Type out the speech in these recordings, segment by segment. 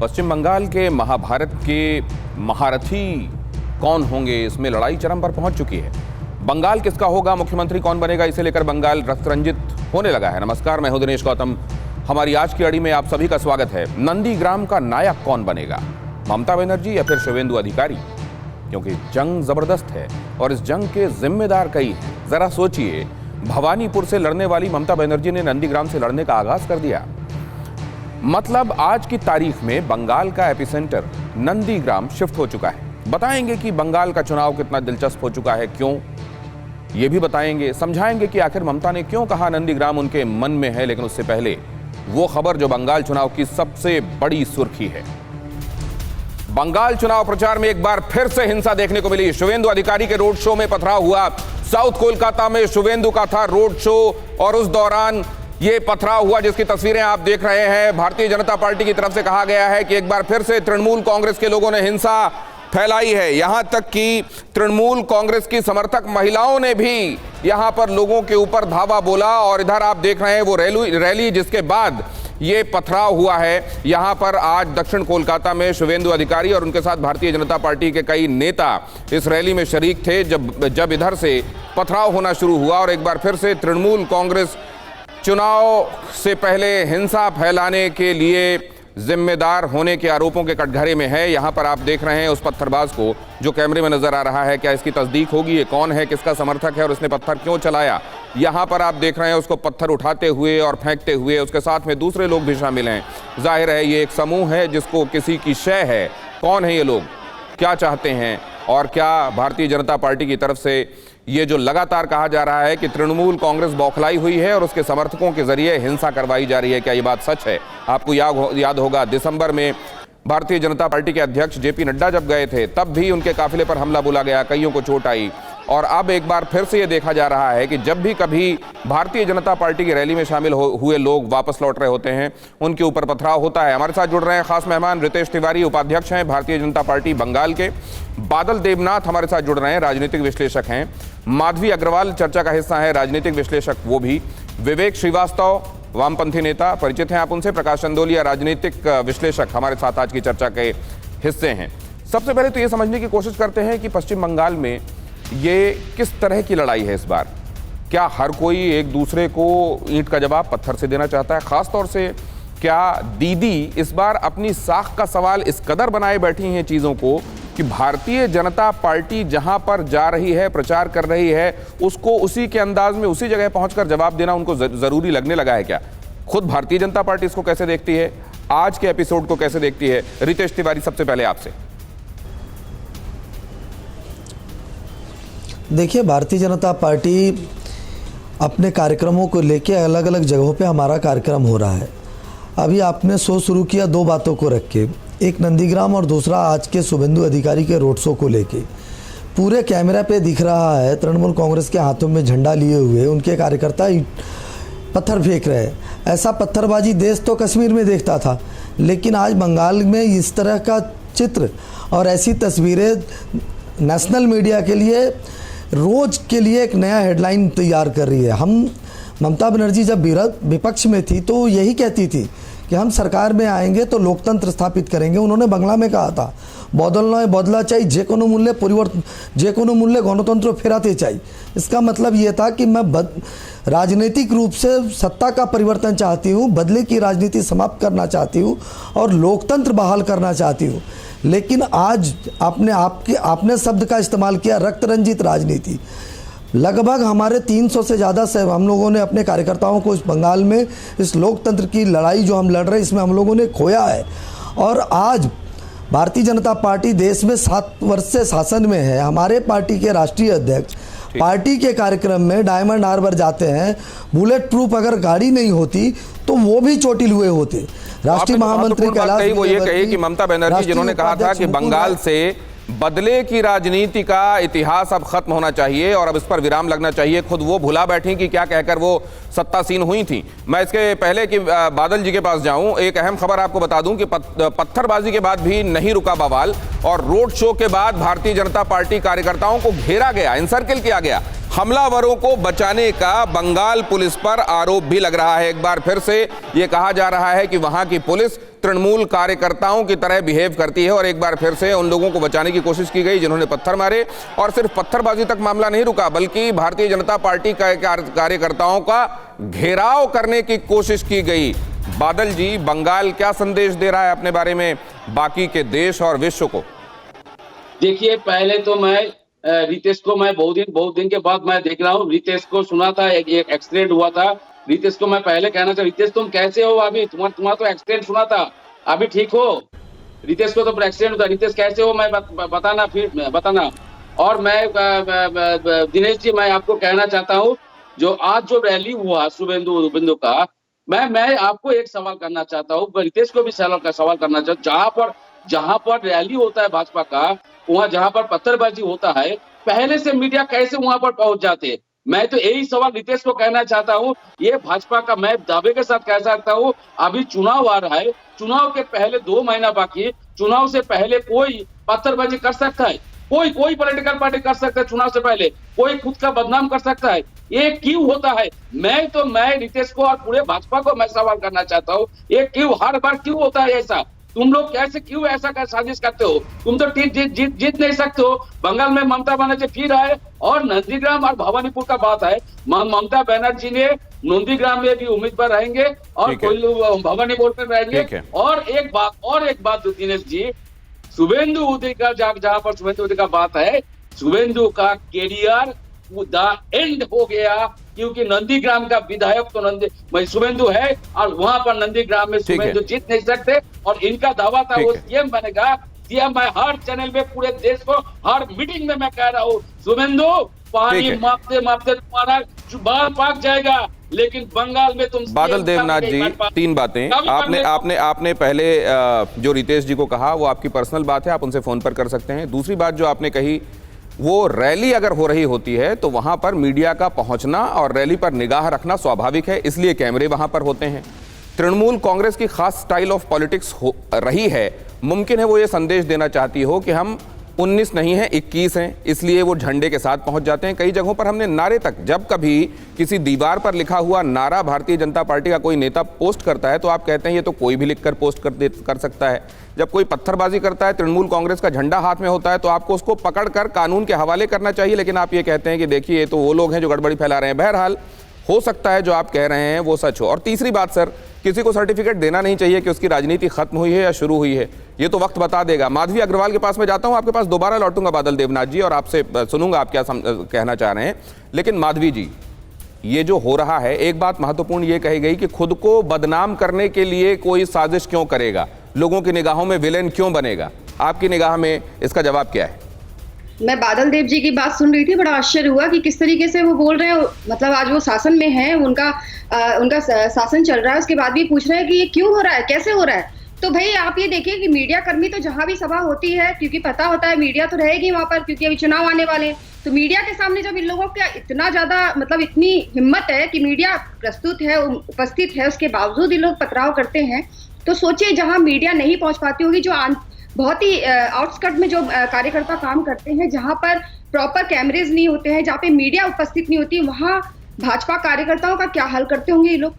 पश्चिम बंगाल के महाभारत के महारथी कौन होंगे, इसमें लड़ाई चरम पर पहुंच चुकी है। बंगाल किसका होगा, मुख्यमंत्री कौन बनेगा, इसे लेकर बंगाल रक्तरंजित होने लगा है। नमस्कार, मैं हूं दिनेश गौतम। हमारी आज की अड़ी में आप सभी का स्वागत है। नंदीग्राम का नायक कौन बनेगा, ममता बनर्जी या फिर शुवेंदु अधिकारी? क्योंकि जंग जबरदस्त है और इस जंग के जिम्मेदार कई हैं। जरा सोचिए, भवानीपुर से लड़ने वाली ममता बनर्जी ने नंदीग्राम से लड़ने का आगाज कर दिया। मतलब आज की तारीख में बंगाल का एपिसेंटर नंदीग्राम शिफ्ट हो चुका है। बताएंगे कि बंगाल का चुनाव कितना दिलचस्प हो चुका है, क्यों, ये भी बताएंगे। समझाएंगे कि आखिर ममता ने क्यों कहा नंदीग्राम उनके मन में है। लेकिन उससे पहले वो खबर जो बंगाल चुनाव की सबसे बड़ी सुर्खी है। बंगाल चुनाव प्रचार में एक बार फिर से हिंसा देखने को मिली। शुवेंदु अधिकारी के रोड शो में पथराव हुआ। साउथ कोलकाता में शुवेंदु का था रोड शो और उस दौरान ये पथराव हुआ, जिसकी तस्वीरें आप देख रहे हैं। भारतीय जनता पार्टी की तरफ से कहा गया है कि एक बार फिर से तृणमूल कांग्रेस के लोगों ने हिंसा फैलाई है। यहां तक कि तृणमूल कांग्रेस की समर्थक महिलाओं ने भी यहां पर लोगों के ऊपर धावा बोला। और इधर आप देख रहे हैं वो रैली जिसके बाद ये पथराव हुआ है। यहां पर आज दक्षिण कोलकाता में शुवेंदु अधिकारी और उनके साथ भारतीय जनता पार्टी के कई नेता इस रैली में शरीक थे। जब इधर से पथराव होना शुरू हुआ और एक बार फिर से तृणमूल कांग्रेस चुनाव से पहले हिंसा फैलाने के लिए जिम्मेदार होने के आरोपों के कटघरे में है। यहां पर आप देख रहे हैं उस पत्थरबाज को जो कैमरे में नजर आ रहा है। क्या इसकी तस्दीक होगी, ये कौन है, किसका समर्थक है और उसने पत्थर क्यों चलाया? यहां पर आप देख रहे हैं उसको पत्थर उठाते हुए और फेंकते हुए। उसके साथ में दूसरे लोग भी शामिल हैं। जाहिर है ये एक समूह है जिसको किसी की शय है। कौन है ये लोग, क्या चाहते हैं और क्या भारतीय जनता पार्टी की तरफ से ये जो लगातार कहा जा रहा है कि तृणमूल कांग्रेस बौखलाई हुई है और उसके समर्थकों के जरिए हिंसा करवाई जा रही है, क्या ये बात सच है? आपको याद होगा दिसंबर में भारतीय जनता पार्टी के अध्यक्ष जेपी नड्डा जब गए थे तब भी उनके काफिले पर हमला बोला गया, कईयों को चोट आई। और अब एक बार फिर से ये देखा जा रहा है कि जब भी कभी भारतीय जनता पार्टी की रैली में शामिल हुए लोग वापस लौट रहे होते हैं, उनके ऊपर पथराव होता है। हमारे साथ जुड़ रहे हैं खास मेहमान रितेश तिवारी, उपाध्यक्ष हैं भारतीय जनता पार्टी बंगाल के। बादल देवनाथ हमारे साथ जुड़ रहे हैं, राजनीतिक विश्लेषक हैं। माधवी अग्रवाल चर्चा का हिस्सा है, राजनीतिक विश्लेषक वो भी। विवेक श्रीवास्तव वामपंथी नेता, परिचित हैं आप उनसे। प्रकाश चंदोलिया राजनीतिक विश्लेषक हमारे साथ आज की चर्चा के हिस्से हैं। सबसे पहले तो ये समझने की कोशिश करते हैं कि पश्चिम बंगाल में ये किस तरह की लड़ाई है इस बार। क्या हर कोई एक दूसरे को ईंट का जवाब पत्थर से देना चाहता है? खास तौर से क्या दीदी इस बार अपनी साख का सवाल इस कदर बनाए बैठी हैं चीज़ों को कि भारतीय जनता पार्टी जहां पर जा रही है, प्रचार कर रही है, उसको उसी के अंदाज में उसी जगह पहुंचकर जवाब देना उनको जरूरी लगने लगा है क्या? खुद भारतीय जनता पार्टी इसको कैसे देखती है, आज के एपिसोड को कैसे देखती है? रितेश तिवारी, सबसे पहले आपसे। देखिए, भारतीय जनता पार्टी अपने कार्यक्रमों को लेकर अलग अलग जगहों पे हमारा कार्यक्रम हो रहा है। अभी आपने शो शुरू किया दो बातों को रख के, एक नंदीग्राम और दूसरा आज के शुवेंदु अधिकारी के रोड शो को लेके। पूरे कैमरा पे दिख रहा है तृणमूल कांग्रेस के हाथों में झंडा लिए हुए उनके कार्यकर्ता पत्थर फेंक रहे हैं। ऐसा पत्थरबाजी देश तो कश्मीर में देखता था, लेकिन आज बंगाल में इस तरह का चित्र और ऐसी तस्वीरें नेशनल मीडिया के लिए रोज के लिए एक नया हेडलाइन तैयार कर रही है। हम ममता बनर्जी जब विपक्ष में थी तो यही कहती थी कि हम सरकार में आएंगे तो लोकतंत्र स्थापित करेंगे। उन्होंने बंगला में कहा था बदला चाहिए जे कोनो मूल्य परिवर्तन, जे कोनो मूल्य गणतंत्र फेराते चाहिए। इसका मतलब ये था कि मैं राजनीतिक रूप से सत्ता का परिवर्तन चाहती हूँ, बदले की राजनीति समाप्त करना चाहती हूँ और लोकतंत्र बहाल करना चाहती हूँ। लेकिन आज आपने शब्द का इस्तेमाल किया, रक्तरंजित राजनीति। लगभग हमारे 300 से ज़्यादा से हम लोगों ने अपने कार्यकर्ताओं को इस बंगाल में इस लोकतंत्र की लड़ाई जो हम लड़ रहे हैं इसमें हम लोगों ने खोया है। और आज भारतीय जनता पार्टी देश में 7 वर्ष से शासन में है। हमारे पार्टी के राष्ट्रीय अध्यक्ष पार्टी के कार्यक्रम में डायमंड हार्बर जाते हैं। बुलेट प्रूफ अगर गाड़ी नहीं होती तो वो भी चोटिल हुए होते। राष्ट्रीय महामंत्री कैलाश वो ये कही कि ममता बनर्जी जिन्होंने कहा था कि बंगाल से बदले की राजनीति का इतिहास अब खत्म होना चाहिए और अब इस पर विराम लगना चाहिए, खुद वो भुला बैठी कि क्या कहकर वो सत्तासीन हुई थी। मैं इसके पहले कि बादल जी के पास जाऊं, एक अहम खबर आपको बता दूं कि पत्थरबाजी के बाद भी नहीं रुका बवाल और रोड शो के बाद भारतीय जनता पार्टी कार्यकर्ताओं को घेरा गया, इंसर्किल किया गया। हमलावरों को बचाने का बंगाल पुलिस पर आरोप भी लग रहा है। एक बार फिर से यह कहा जा रहा है कि वहां की पुलिस तृणमूल कार्यकर्ताओं की तरह बिहेव करती है और एक बार फिर से उन लोगों को बचाने की कोशिश की गई जिन्होंने पत्थर मारे। और सिर्फ पत्थरबाजी तक मामला नहीं रुका, बल्कि भारतीय जनता पार्टी कार्यकर्ताओं का घेराव करने की कोशिश की गई। बादल जी, बंगाल क्या संदेश दे रहा है अपने बारे में बाकी के देश और विश्व को? देखिए, पहले तो मैं रितेश को मैं बहुत दिन के बाद मैं देख रहा हूँ। रितेश को सुना था, एक एक्सीडेंट हुआ था। रितेश को मैं पहले कहना चाहता, रितेश तुम कैसे हो? अभी तुम्हारा तो एक्सीडेंट सुना था, अभी ठीक हो? रितेश को तो एक्सीडेंट हुआ। रितेश कैसे हो? मैं बताना, फिर बताना। और मैं दिनेश जी, मैं आपको कहना चाहता हूँ, जो आज जो रैली हुआ शुभेंदु का, मैं आपको एक सवाल करना चाहता हूँ, रितेश को भी सवाल करना चाहता हूँ। जहां पर रैली होता है भाजपा का, वहां जहां पर पत्थरबाजी होता है, पहले से मीडिया कैसे वहां पर पहुंच जाते? मैं तो यही सवाल रितेश को कहना चाहता हूं। ये भाजपा का, मैं दावे के साथ कह सकता हूं, अभी चुनाव आ रहा है, चुनाव के पहले 2 महीना बाकी, चुनाव से पहले कोई पत्थरबाजी कर सकता है? कोई पॉलिटिकल पार्टी कर सकता है? चुनाव से पहले कोई खुद का बदनाम कर सकता है? ये क्यों होता है? मैं रितेश को और पूरे भाजपा को मैं सवाल करना चाहता हूँ, ये क्यों हर बार क्यों होता है ऐसा? तुम लोग कैसे क्यों ऐसा साजिश करते हो? तुम तो जीत नहीं सकते हो। बंगाल में ममता बनर्जी फिर आए, और नंदीग्राम और भवानीपुर का बात है, ममता बनर्जी ने नंदीग्राम में भी उम्मीदवार रहेंगे और कोई लोग भवानीपुर में रहेंगे। और एक बात दिनेश जी, शुभेंदु अधिकारी जहां पर शुभेंदु अधिकारी का बात है, शुभेंदु का कैरियर द एंड हो गया, क्योंकि नंदीग्राम का विधायक तो शुभेंदु है, और वहां पर नंदीग्राम में शुभेंदु जीत नहीं सकते। और इनका दावा था वो सीएम बनेगा। सीएम मैं हर चैनल में, पूरे देश को, हर मीटिंग में मैं कह रहा हूँ, शुभेंदु पानी मापते मापते तुम्हारा बाल पाक जाएगा, लेकिन बंगाल में तुम। बादल देवनाथ जी, 3 बातें आपने पहले जो रितेश जी को कहा वो आपकी पर्सनल बात है, आप उनसे फोन पर कर सकते हैं। दूसरी बात जो आपने कही, वो रैली अगर हो रही होती है तो वहां पर मीडिया का पहुंचना और रैली पर निगाह रखना स्वाभाविक है, इसलिए कैमरे वहां पर होते हैं। तृणमूल कांग्रेस की खास स्टाइल ऑफ पॉलिटिक्स रही है, मुमकिन है वो ये संदेश देना चाहती हो कि हम 19 नहीं हैं, 21 हैं, इसलिए वो झंडे के साथ पहुंच जाते हैं। कई जगहों पर हमने नारे तक, जब कभी किसी दीवार पर लिखा हुआ नारा भारतीय जनता पार्टी का कोई नेता पोस्ट करता है तो आप कहते हैं ये तो कोई भी लिखकर पोस्ट कर सकता है। जब कोई पत्थरबाजी करता है, तृणमूल कांग्रेस का झंडा हाथ में होता है, तो आपको उसको पकड़कर कानून के हवाले करना चाहिए, लेकिन आप ये कहते हैं कि देखिए ये तो वो लोग हैं जो गड़बड़ी फैला रहे हैं। बहरहाल, हो सकता है जो आप कह रहे हैं वो सच हो। और तीसरी बात सर, किसी को सर्टिफिकेट देना नहीं चाहिए कि उसकी राजनीति खत्म हुई है या शुरू हुई है, ये तो वक्त बता देगा। माधवी अग्रवाल के पास मैं जाता हूं, आपके पास दोबारा लौटूंगा बादल देवनाथ जी, और आपसे सुनूंगा आप क्या कहना चाह रहे हैं। लेकिन माधवी जी, ये जो हो रहा है, एक बात महत्वपूर्ण ये कही गई कि खुद को बदनाम करने के लिए कोई साजिश क्यों करेगा, लोगों की निगाहों में विलेन क्यों बनेगा? आपकी निगाह में इसका जवाब क्या है? मैं बादल देव जी की बात सुन रही थी, बड़ा आश्चर्य हुआ कि किस तरीके से वो बोल रहे हैं। मतलब आज वो शासन में है, उनका शासन चल रहा है, उसके बाद भी पूछ रहे हैं कि ये क्यों हो रहा है, कैसे हो रहा है। तो भाई आप ये देखिए कि मीडिया कर्मी तो जहां भी सभा होती है, क्योंकि पता होता है मीडिया तो रहेगी वहां पर, क्योंकि अभी चुनाव आने वाले हैं, तो मीडिया के सामने जब इन लोगों का इतना ज्यादा मतलब इतनी हिम्मत है कि मीडिया प्रस्तुत है, उपस्थित है, उसके बावजूद ये लोग पथराव करते हैं, तो सोचिए जहां मीडिया नहीं पहुंच पाती होगी, जो बहुत ही आउटस्कर्ट में जो कार्यकर्ता काम करते हैं, जहां पर प्रॉपर कैमरेज नहीं होते हैं, जहाँ पे मीडिया उपस्थित नहीं होती, वहां भाजपा कार्यकर्ताओं का क्या हाल करते होंगे ये लोग।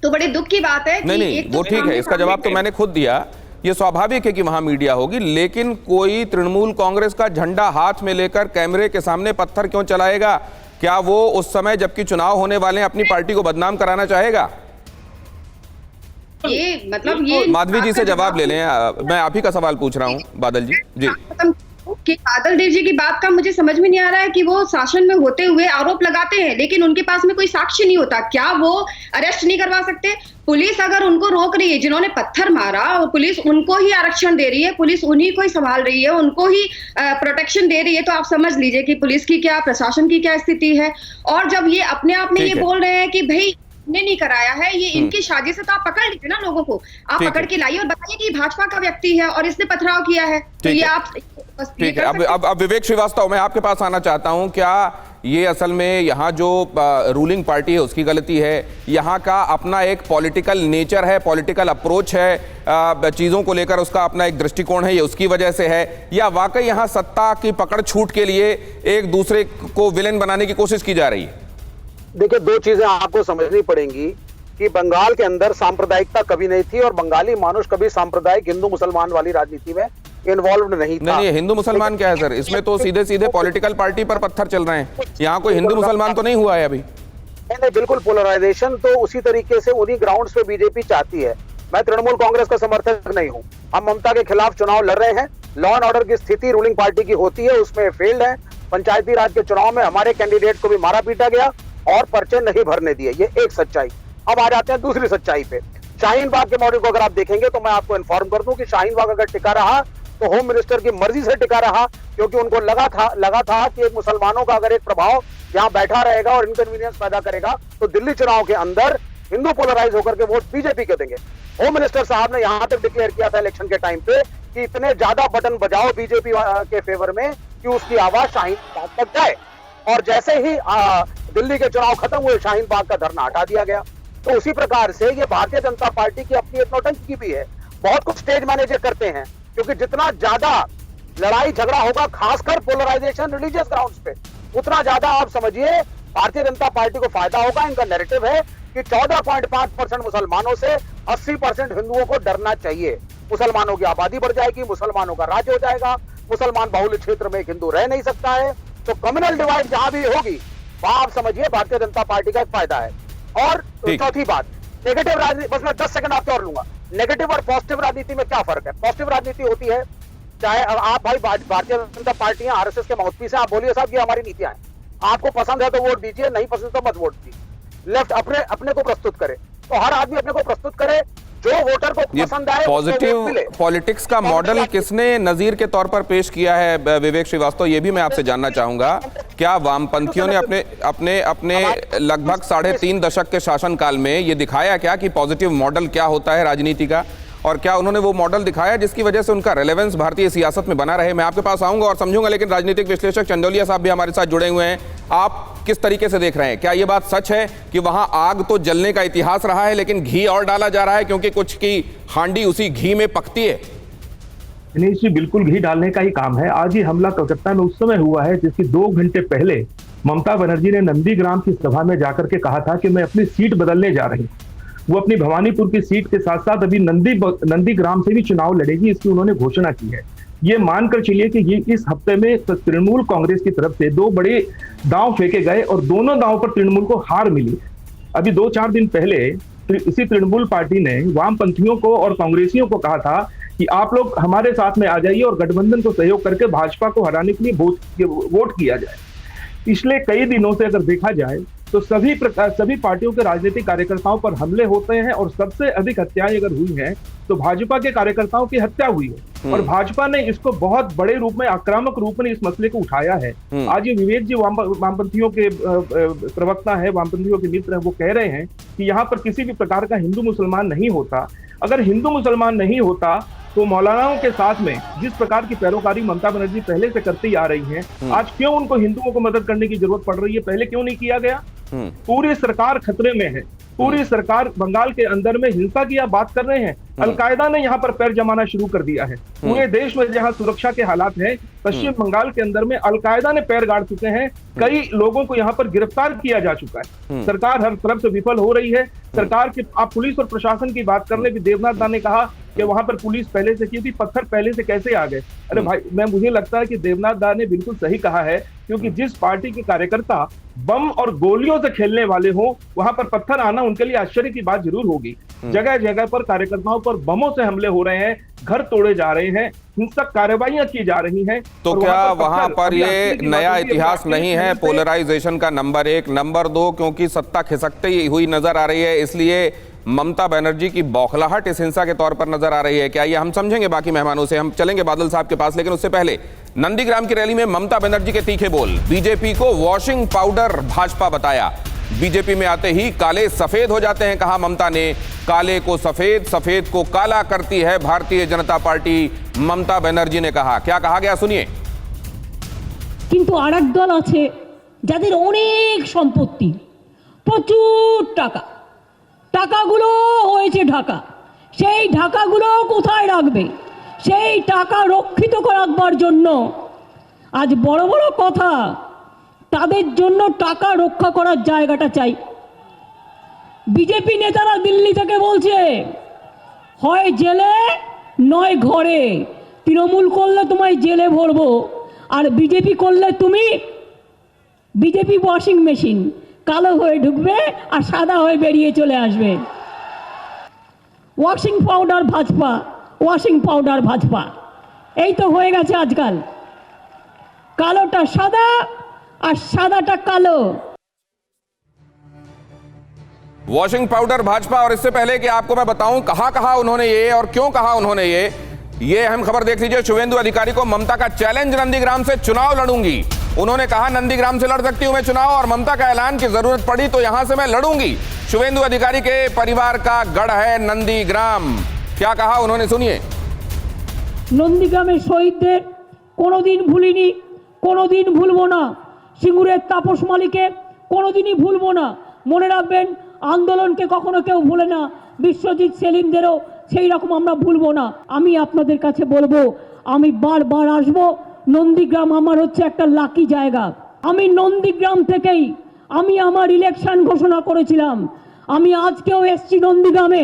तो बड़े दुख की बात है कि नहीं, वो ठीक है, इसका जवाब तो मैंने खुद दिया, ये स्वाभाविक है कि वहां मीडिया होगी, लेकिन कोई तृणमूल कांग्रेस का झंडा हाथ में लेकर कैमरे के सामने पत्थर क्यों चलाएगा? क्या वो उस समय जबकि चुनाव होने वाले हैं अपनी पार्टी को बदनाम कराना चाहेगा? ये मतलब ये माधवी जी से जवाब ले लें, मैं आप ही का सवाल पूछ रहा हूँ बादल जी। जी, कि बादल देव जी की बात का मुझे समझ में नहीं आ रहा है कि वो शासन में होते हुए आरोप लगाते हैं, लेकिन उनके पास में कोई साक्ष्य नहीं होता। क्या वो अरेस्ट नहीं करवा सकते? पुलिस अगर उनको रोक रही है, जिन्होंने पत्थर मारा, पुलिस उनको ही आरक्षण दे रही है, पुलिस उन्हीं को ही संभाल रही है, उनको ही प्रोटेक्शन दे रही है, तो आप समझ लीजिए कि पुलिस की क्या, प्रशासन की क्या स्थिति है। और जब ये अपने आप में ये बोल रहे हैं कि भाई ने नहीं कराया है, ये इनकी साजिश है, तो आप पकड़ लीजिए ना लोगों को, आप पकड़ के लाइए और बताइए कि भाजपा का व्यक्ति है और इसने पथराव किया है। तो ये आप ठीक है। अब विवेक श्रीवास्तव, मैं आपके पास आना चाहता हूं। क्या ये असल में यहाँ जो रूलिंग पार्टी है उसकी गलती है, यहाँ का अपना एक पॉलिटिकल नेचर है, पॉलिटिकल अप्रोच है, चीज़ों को लेकर उसका अपना एक दृष्टिकोण है, ये उसकी वजह से है, या वाकई यहाँ सत्ता की पकड़ छूट के लिए एक दूसरे को विलेन बनाने की कोशिश की जा रही है? देखिए, दो चीजें आपको समझनी पड़ेंगी कि बंगाल के अंदर सांप्रदायिकता कभी नहीं थी और बंगाली मानुष कभी सांप्रदायिक हिंदू मुसलमान वाली राजनीति में इन्वॉल्व नहीं था। नहीं, हिंदू मुसलमान क्या है सर, इसमें तो सीधे सीधे पॉलिटिकल पार्टी पर पत्थर चल रहे हैं। यहाँ कोई हिंदू मुसलमान तो नहीं हुआ है अभी। नहीं, बिल्कुल पोलराइजेशन तो उसी तरीके से उन्हीं ग्राउंड्स पे बीजेपी चाहती है। मैं तृणमूल कांग्रेस का समर्थक नहीं हूँ। हम ममता के खिलाफ चुनाव लड़ रहे हैं। लॉ एंड ऑर्डर की स्थिति रूलिंग पार्टी की होती है, उसमें फेल्ड है। पंचायती राज के चुनाव में हमारे कैंडिडेट को भी मारा पीटा गया और पर्चे नहीं भरने दिए, ये एक सच्चाई। अब आ जाते हैं दूसरी सच्चाई पे। शाहीन बाग के मॉडल को अगर आप देखेंगे तो मैं आपको इन्फॉर्म कर दूं कि शाहीन बाग अगर टिका रहा तो होम मिनिस्टर की मर्जी से टिका रहा, क्योंकि उनको लगा था कि एक मुसलमानों का अगर एक प्रभाव यहाँ बैठा रहेगा और इनकन्वीनियंस पैदा करेगा तो दिल्ली चुनाव के अंदर हिंदू पोलराइज होकर के वोट बीजेपी के देंगे। होम मिनिस्टर साहब ने यहाँ तक डिक्लेयर किया था इलेक्शन के टाइम पे कि इतने ज्यादा बटन बजाओ बीजेपी के फेवर में कि उसकी आवाज शाहीन बाग तक जाए। और जैसे ही दिल्ली के चुनाव खत्म हुए, शाहीन बाग का धरना हटा दिया गया। तो उसी प्रकार से ये भारतीय जनता पार्टी की अपनी एक नौटंकी भी है। बहुत कुछ स्टेज मैनेजर करते हैं, क्योंकि जितना ज्यादा लड़ाई झगड़ा होगा, खासकर पोलराइजेशन रिलीजियस ग्राउंड्स पे, उतना ज्यादा आप समझिए भारतीय जनता पार्टी को फायदा होगा। इनका नैरेटिव है कि 14.5% मुसलमानों से 80% हिंदुओं को डरना चाहिए। मुसलमानों की आबादी बढ़ जाएगी, मुसलमानों का राज्य हो जाएगा, मुसलमान बहुल क्षेत्र में एक हिंदू रह नहीं सकता है। तो कम्युनल डिवाइड जहां भी होगी वहां आप समझिए भारतीय जनता पार्टी का एक फायदा है। और चौथी बात, नेगेटिव राजनीति, बस मैं 10 सेकंड आपसे और लूंगा। नेगेटिव और पॉजिटिव राजनीति में क्या फर्क है? पॉजिटिव राजनीति होती है, चाहे आप भाई भारतीय जनता पार्टी है, आरएसएस के माउथपीस है, आप बोलिए साहब ये हमारी नीतियां हैं, आपको पसंद है तो वोट दीजिए, नहीं पसंद तो मत वोट दीजिए। लेफ्ट अपने को प्रस्तुत करे, तो हर आदमी अपने को प्रस्तुत करे, जो वोटर को पसंद आए। पॉजिटिव पॉलिटिक्स का मॉडल किसने नजीर के तौर पर पेश किया है विवेक श्रीवास्तव, ये भी मैं आपसे जानना चाहूंगा। क्या वामपंथियों ने अपने लगभग 3.5 दशक के शासनकाल में ये दिखाया क्या कि पॉजिटिव मॉडल क्या होता है राजनीति का, और क्या उन्होंने वो मॉडल दिखाया जिसकी वजह से उनका रेलेवेंस भारतीय सियासत में बना रहे? मैं आपके पास आऊंगा और समझूंगा, लेकिन राजनीतिक विश्लेषक चंदौलिया साहब भी हमारे साथ जुड़े हुए हैं। आप किस तरीके से देख रहे हैं? क्या ये बात सच है कि वहां आग तो जलने का इतिहास रहा है, लेकिन घी और डाला जा रहा है क्योंकि कुछ की हांडी उसी घी में पकती है? दिनेश जी, बिल्कुल घी डालने का ही काम है। आज ही हमला कलकत्ता में उस समय हुआ है जिसकी 2 घंटे पहले ममता बनर्जी ने नंदीग्राम की सभा में जाकर के कहा था कि मैं अपनी सीट बदलने जा रही हूँ। वो अपनी भवानीपुर की सीट के साथ साथ अभी नंदीग्राम से भी चुनाव लड़ेगी, इसकी उन्होंने घोषणा की है। ये मानकर चलिए कि ये इस हफ्ते में तृणमूल कांग्रेस की तरफ से 2 बड़े दांव फेंके गए और दोनों दांव पर तृणमूल को हार मिली। अभी 2-4 दिन पहले इसी तृणमूल पार्टी ने वामपंथियों को और कांग्रेसियों को कहा था कि आप लोग हमारे साथ में आ जाइए और गठबंधन को सहयोग करके भाजपा को हराने के लिए वोट किया जाए। पिछले कई दिनों से अगर देखा जाए तो सभी पार्टियों के राजनीतिक कार्यकर्ताओं पर हमले होते हैं और सबसे अधिक हत्याएं अगर हुई हैं तो भाजपा के कार्यकर्ताओं की हत्या हुई है। और भाजपा ने इसको बहुत बड़े रूप में, आक्रामक रूप में इस मसले को उठाया है। आज ये विवेक जी वामपंथियों के प्रवक्ता है, वामपंथियों के मित्र हैं, वो कह रहे हैं कि यहाँ पर किसी भी प्रकार का हिंदू मुसलमान नहीं होता। अगर हिंदू मुसलमान नहीं होता तो मौलानाओं के साथ में जिस प्रकार की पैरोकारी ममता बनर्जी पहले से करती आ रही हैं, आज क्यों उनको हिंदुओं को मदद करने की जरूरत पड़ रही है? पहले क्यों नहीं किया गया? पूरी सरकार खतरे में है। पूरी सरकार बंगाल के अंदर में हिंसा की आप बात कर रहे हैं, अलकायदा ने यहाँ पर पैर जमाना शुरू कर दिया है। पूरे देश में जहाँ सुरक्षा के हालात हैं, पश्चिम बंगाल के अंदर में अलकायदा ने पैर गाड़ चुके हैं। कई लोगों को यहाँ पर गिरफ्तार किया जा चुका है। सरकार हर तरफ से विफल हो रही है। सरकार की, आप पुलिस और प्रशासन की बात कर ले, देवनाथ दा ने कहा कि वहां पर पुलिस पहले से की थी, पत्थर पहले से कैसे आ गए? अरे भाई, मुझे लगता है कि देवनाथ दा ने बिल्कुल सही कहा है, क्योंकि जिस पार्टी के कार्यकर्ता बम और गोलियों से खेलने वाले हो, वहां पर पत्थर आना उनके लिए आश्चर्य की बात जरूर होगी। जगह जगह पर कार्यकर्ताओं पर बमों से हमले हो रहे हैं, घर तोड़े जा रहे हैं, हिंसक कार्रवाइयां की जा रही हैं। तो क्या वहां पर ये नया इतिहास नहीं है पोलराइजेशन का? नंबर 1, नंबर 2, क्योंकि सत्ता खिसकती हुई नजर आ रही है, इसलिए ममता बनर्जी की बौखलाहट इस हिंसा के तौर पर नजर आ रही है। क्या ये हम समझेंगे? बाकी मेहमानों से हम चलेंगे बादल साहब के पास, लेकिन उससे पहले नंदीग्राम की रैली में ममता बनर्जी के तीखे बोल। बीजेपी को वॉशिंग पाउडर भाजपा बताया। बीजेपी में आते ही काले सफेद हो जाते हैं, कहा ममता ने। काले को सफेद, सफेद को काला करती है भारतीय जनता पार्टी, ममता बनर्जी ने कहा। क्या कहा गया, सुनिए। किंतु आरेक दल आछे যাদের অনেক সম্পত্তি, প্রচুর টাকা, টাকাগুলো হয়েছে ঢাকা, সেই ঢাকাগুলো কোথায় রাখবে? সেই টাকা রক্ষিত রাখবার জন্য আজ বড় বড় কথা, তাদের জন্য টাকা রক্ষা করার জায়গাটা চাই। বিজেপি নেতারা দিল্লি থেকে বলছে হয় জেলে নয় ঘরে, তৃণমূল করলে তোমায় জেলে ভরবো, আর বিজেপি করলে তুমি বিজেপি ওয়াশিং মেশিন, কালো হয়ে ঢুকবে আর সাদা হয়ে বেরিয়ে চলে আসবে। Washing powder Bhajpa, washing powder Bhajpa, এই তো হয়ে গেছে আজকাল। কালোটা সাদা আর সাদাটা कालो। Washing powder Bhajpa. और इससे पहले कि आपको मैं बताऊं कहां कहा उन्होंने ये और क्यों कहा उन्होंने ये अहम खबर देख लीजिए। शुभेंदु अधिकारी को ममता का चैलेंज, नंदीग्राम से चुनाव लड़ूंगी। उन्होंने कहा नंदीग्राम से लड़ सकती हूं मैं चुनाव, और ममता का ऐलान की जरूरत पड़ी तो यहां से मैं लड़ूंगी। शुभेंदु अधिकारी के परिवार का गढ़ है नंदीग्राम। क्या कहा उन्होंने, सुनिए। নন্দীগ্রামের শহীদদের কোনোদিন ভুলিনি, কোনোদিন ভুলবো না। সিঙ্গুরের তাপস মালিকে কোনোদিনই ভুলবো না। মনে রাখবেন, আন্দোলনকে কখনো কেউ ভুলে না, বিশ্বজিৎ সেলিমদেরও সেই রকম আমরা ভুলবো না। আমি আপনাদের কাছে বলবো, আমি বারবার আসবো। নন্দীগ্রাম আমার হচ্ছে একটা লাকি জায়গা। আমি নন্দীগ্রাম থেকেই আমি আমার ইলেকশন ঘোষণা করেছিলাম। আমি আজকেও এসছি নন্দীগ্রামে।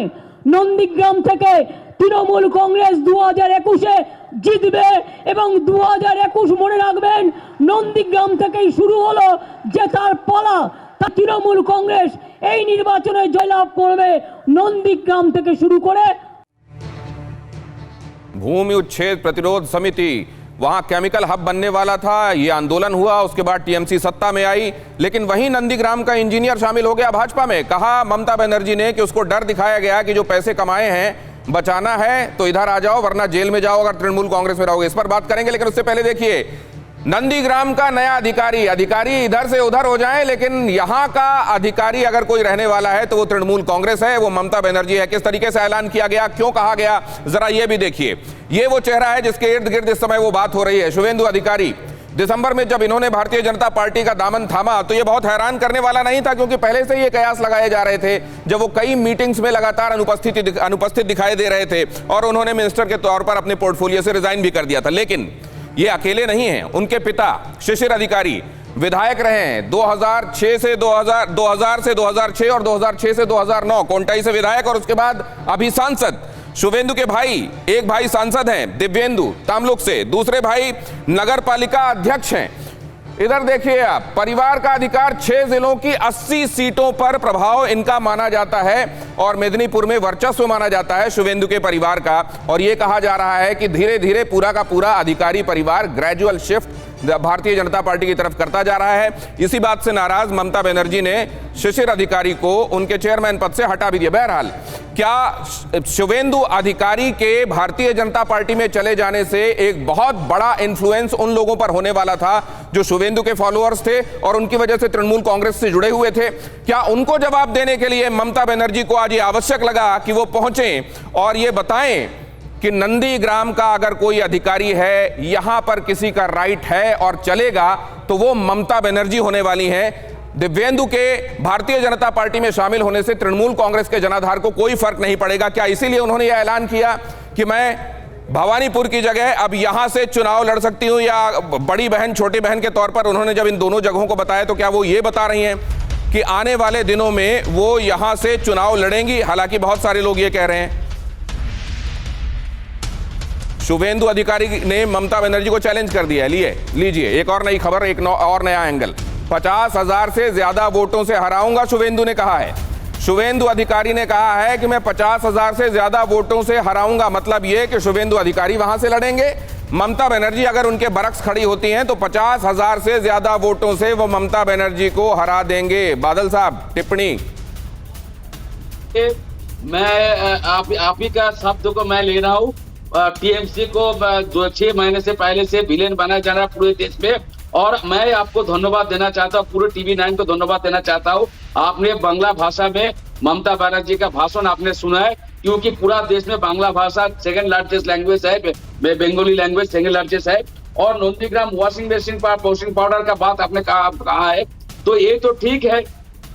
নন্দীগ্রাম থেকে তৃণমূল কংগ্রেস 2021-এ জিতবে, এবং 2021 মনে রাখবেন নন্দীগ্রাম থেকেই শুরু হলো জেতার পালা। তা তৃণমূল কংগ্রেস এই নির্বাচনে জয়লাভ করবে নন্দীগ্রাম থেকে শুরু করে। भूमि उच्छेद प्रतिरोध समिति, वहां केमिकल हब बनने वाला था, ये आंदोलन हुआ, उसके बाद टीएमसी सत्ता में आई, लेकिन वहीं नंदीग्राम का इंजीनियर शामिल हो गया भाजपा में। कहा ममता बनर्जी ने कि उसको डर दिखाया गया कि जो पैसे कमाए हैं बचाना है तो इधर आ जाओ, वरना जेल में जाओ अगर तृणमूल कांग्रेस में रहोगे। इस पर बात करेंगे, लेकिन उससे पहले देखिए नंदीग्राम का नया अधिकारी इधर से उधर हो जाए, लेकिन यहां का अधिकारी अगर कोई रहने वाला है तो वो तृणमूल कांग्रेस है, वो ममता बनर्जी है। किस तरीके से ऐलान किया गया, क्यों कहा गया, जरा ये भी देखिए। ये वो चेहरा है जिसके इर्द गिर्द इस समय वो बात हो रही है, शुभेंदु अधिकारी। दिसंबर में जब इन्होंने भारतीय जनता पार्टी का दामन थामा तो ये बहुत हैरान करने वाला नहीं था, क्योंकि पहले से ये कयास लगाए जा रहे थे जब वो कई मीटिंग्स में लगातार अनुपस्थित दिखाई दे रहे थे, और उन्होंने मिनिस्टर के तौर पर अपने पोर्टफोलियो से रिजाइन भी कर दिया था। लेकिन ये अकेले नहीं हैं, उनके पिता शिशिर अधिकारी विधायक रहे हैं 2000 से 2006 और 2006 से 2009 कोंटाई से विधायक, और उसके बाद अभी सांसद। शुभेंदु के भाई, एक भाई सांसद हैं दिव्येंदु तामलुक से, दूसरे भाई नगर पालिका अध्यक्ष हैं। इधर देखिए आप, परिवार का अधिकार 6 जिलों की 80 सीटों पर प्रभाव इनका माना जाता है, और मेदिनीपुर में वर्चस्व माना जाता है शुभेंदु के परिवार का। और यह कहा जा रहा है कि धीरे धीरे पूरा का पूरा अधिकारी परिवार gradual shift Bharatiya Janata party की तरफ करता जा रहा है। इसी बात से नाराज ममता बनर्जी ने शिशिर अधिकारी को उनके चेयरमैन पद से हटा भी दिया। बहरहाल, क्या शुभेंदु अधिकारी के भारतीय जनता पार्टी में चले जाने से एक बहुत बड़ा इन्फ्लुएंस उन लोगों पर होने वाला था जो शुभेंदु के फॉलोअर्स थे और उनकी वजह से तृणमूल कांग्रेस से जुड़े हुए थे? क्या उनको जवाब देने के लिए ममता बनर्जी को आज ये आवश्यक लगा कि वो पहुंचे और ये बताएं कि नंदीग्राम का अगर कोई अधिकारी है, यहां पर किसी का राइट है और चलेगा, तो वो ममता बनर्जी होने वाली हैं। दिव्येंदु के भारतीय जनता पार्टी में शामिल होने से तृणमूल कांग्रेस के जनाधार को कोई फर्क नहीं पड़ेगा। क्या इसीलिए उन्होंने यह ऐलान किया कि मैं भवानीपुर की जगह अब यहां से चुनाव लड़ सकती हूं, या बड़ी बहन छोटी बहन के तौर पर उन्होंने जब इन दोनों जगहों को बताया तो क्या वो ये बता रही हैं कि आने वाले दिनों में वो यहां से चुनाव लड़ेंगी? हालांकि बहुत सारे लोग ये कह रहे हैं। शुभेंदु अधिकारी ने ममता बनर्जी को चैलेंज कर दिया है। लीजिए एक और नई खबर, एक और नया एंगल। 50,000 से ज्यादा वोटों से हराऊंगा, शुभेंदु ने कहा है। शुभेंदु अधिकारी ने कहा है कि मैं 50,000 से ज्यादा वोटों से हराऊंगा। मतलब यह कि शुभेंदु अधिकारी वहां से लड़ेंगे, ममता बनर्जी अगर उनके बरक्स खड़ी होती हैं तो 50,000 से ज्यादा वोटों से वो ममता बनर्जी को हरा देंगे। बादल साहब, टिप्पणी। मैं आप ही का शब्द को मैं ले रहा हूँ। टीएमसी को 6 महीने से पहले से विलेन बनाया जा रहा है पूरे देश में, और मैं आपको धन्यवाद देना चाहता हूँ, पूरे TV9 को धन्यवाद देना चाहता हूँ। आपने बांग्ला भाषा में ममता बनर्जी का भाषण आपने सुना है, क्योंकि पूरा देश में बांग्ला भाषा सेकंड लार्जेस्ट लैंग्वेज है, बंगाली लैंग्वेज सेकंड लार्जेस्ट है। और नंदीग्राम वॉशिंग मशीन पाउडर का बात आपने कहा है, तो ये तो ठीक है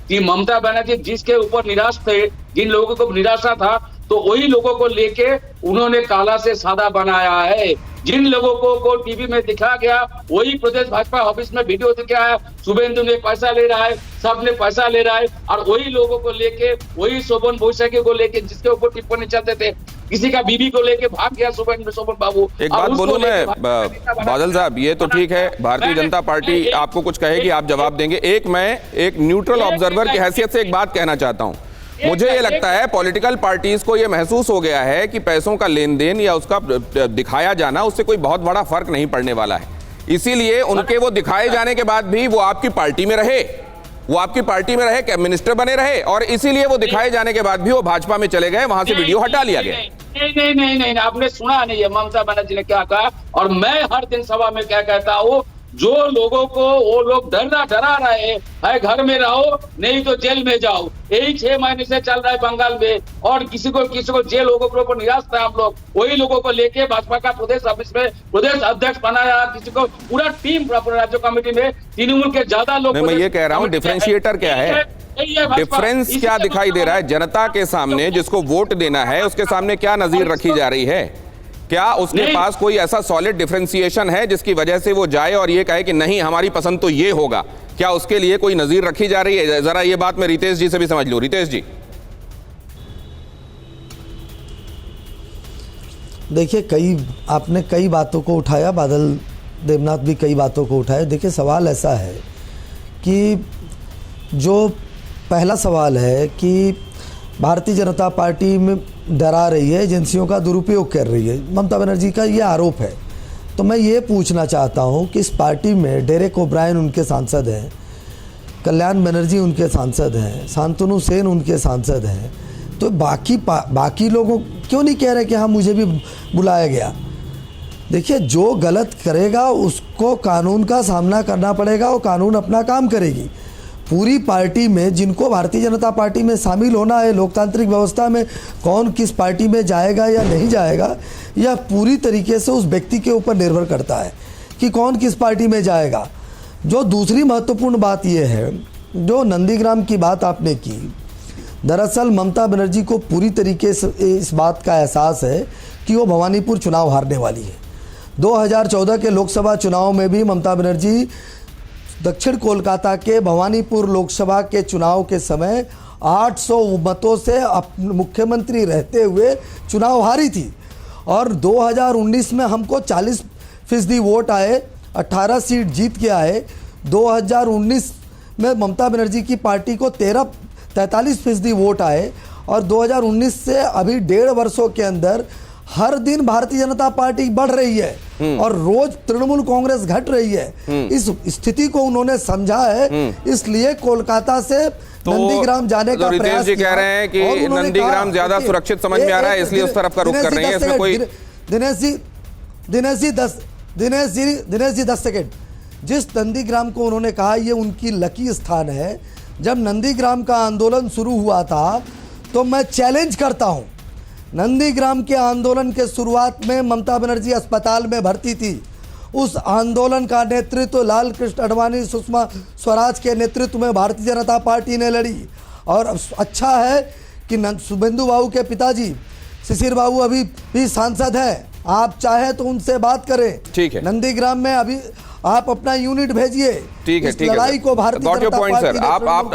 कि ममता बनर्जी जिसके ऊपर निराश थे, जिन लोगों को निराशा था, तो वही लोगों को लेके उन्होंने काला से सादा बनाया है। जिन लोगों को टीवी में दिखा गया वही प्रदेश भाजपा ऑफिस में वीडियो दिखा है, शुभेंदु ने पैसा ले रहा है, सब ने पैसा ले रहा है, और वही लोगों को लेके, वही शोभन बोईसकी को लेके जिसके ऊपर टिप्पणी चलते थे, किसी का बीबी को लेके भाग गया शोभन बाबू। एक बात बोलूं मैं बादल साहब, ये तो ठीक है भारतीय जनता पार्टी आपको कुछ कहेगी, आप जवाब देंगे। मैं एक न्यूट्रल ऑब्जर्वर की हैसियत से एक बात कहना चाहता हूं। मुझे ये लगता है पॉलिटिकल पार्टीज को ये महसूस हो गया है कि पैसों का लेन देन या उसका दिखाया जाना, उससे कोई बहुत बड़ा फर्क नहीं पड़ने वाला है, इसीलिए उनके वो दिखाए जाने के बाद भी वो आपकी पार्टी में रहे, कैबिनेट मिनिस्टर बने रहे, और इसीलिए वो दिखाए जाने के बाद भी वो भाजपा में चले गए, वहां से वीडियो हटा लिया गया। नहीं, आपने सुना नहीं है ममता बनर्जी ने क्या कहा, और मैं हर दिन सभा में क्या कहता हूँ, जो लोगों को वो लोग डरा रहे हैं, घर में रहो नहीं तो जेल में जाओ, यही 6 महीने से चल रहा है बंगाल में, और किसी को जेल लोगों के ऊपर निराश था हम लोग, वही लोगों को लेके भाजपा का प्रदेश ऑफिस में प्रदेश अध्यक्ष बनाया, किसी को पूरा टीम राज्य कमेटी में तृणमूल के ज्यादा लोग। मैं ये कह रहा हूँ डिफरेंशिएटर क्या है, डिफरेंस क्या दिखाई दे रहा है जनता के सामने, जिसको वोट देना है उसके सामने क्या नजीर रखी जा रही है? क्या उसके पास कोई ऐसा सॉलिड डिफरेंशिएशन है जिसकी वजह से वो जाए और ये कहे कि नहीं हमारी पसंद तो ये होगा? क्या उसके लिए कोई नजीर रखी जा रही है? जरा ये बात मैं रितेश जी से भी समझ लूं। रितेश जी, देखिए, आपने कई बातों को उठाया, बादल देवनाथ भी कई बातों को उठाया। देखिए, सवाल ऐसा है कि जो पहला सवाल है कि भारतीय जनता पार्टी में डरा रही है, एजेंसियों का दुरुपयोग कर रही है, ममता बनर्जी का ये आरोप है। तो मैं ये पूछना चाहता हूँ कि इस पार्टी में डेरेक ओब्रायन उनके सांसद हैं, कल्याण बनर्जी उनके सांसद हैं, शांतनु सेन उनके सांसद हैं, तो बाकी लोगों क्यों नहीं कह रहे कि हाँ मुझे भी बुलाया गया? देखिए, जो गलत करेगा उसको कानून का सामना करना पड़ेगा, और कानून अपना काम करेगी। पूरी पार्टी में जिनको भारतीय जनता पार्टी में शामिल होना है, लोकतांत्रिक व्यवस्था में कौन किस पार्टी में जाएगा या नहीं जाएगा, यह पूरी तरीके से उस व्यक्ति के ऊपर निर्भर करता है कि कौन किस पार्टी में जाएगा। जो दूसरी महत्वपूर्ण बात यह है, जो नंदीग्राम की बात आपने की, दरअसल ममता बनर्जी को पूरी तरीके से इस बात का एहसास है कि वो भवानीपुर चुनाव हारने वाली है। 2014 के लोकसभा चुनाव में भी ममता बनर्जी दक्षिण कोलकाता के भवानीपुर लोकसभा के चुनाव के समय 800 मतों से मुख्यमंत्री रहते हुए चुनाव हारी थी, और 2019 में हमको 40% वोट आए, 18 सीट जीत के आए। 2019 में ममता बनर्जी की पार्टी को 43% वोट आए, और 2019 से अभी 1.5 वर्षों के अंदर हर दिन भारतीय जनता पार्टी बढ़ रही है और रोज तृणमूल कांग्रेस घट रही है। इस स्थिति को उन्होंने समझा है, इसलिए कोलकाता से नंदीग्राम जाने का प्रयास जी कह रहे हैं कि नंदीग्राम ज्यादा सुरक्षित समझ में आ रहा है, इसलिए उस तरफ का रुख कर रहे हैं। इसमें कोई दिनेश जी 10 सेकेंड। जिस नंदीग्राम को उन्होंने कहा ये उनकी लकी स्थान है, जब नंदीग्राम का आंदोलन शुरू हुआ था तो मैं चैलेंज करता हूं, नंदीग्राम के आंदोलन के शुरुआत में ममता बनर्जी अस्पताल में भर्ती थी। उस आंदोलन का नेतृत्व लाल कृष्ण आडवाणी, सुषमा स्वराज के नेतृत्व में भारतीय जनता पार्टी ने लड़ी। और अच्छा है कि शुभेंदु बाबू के पिताजी शिशिर बाबू अभी भी सांसद हैं, आप चाहे तो उनसे बात करें। ठीक है, नंदीग्राम में अभी आप अपना यूनिट भेजिए। ठीक है, लड़ाई को भारतीय जनता पार्टी सर,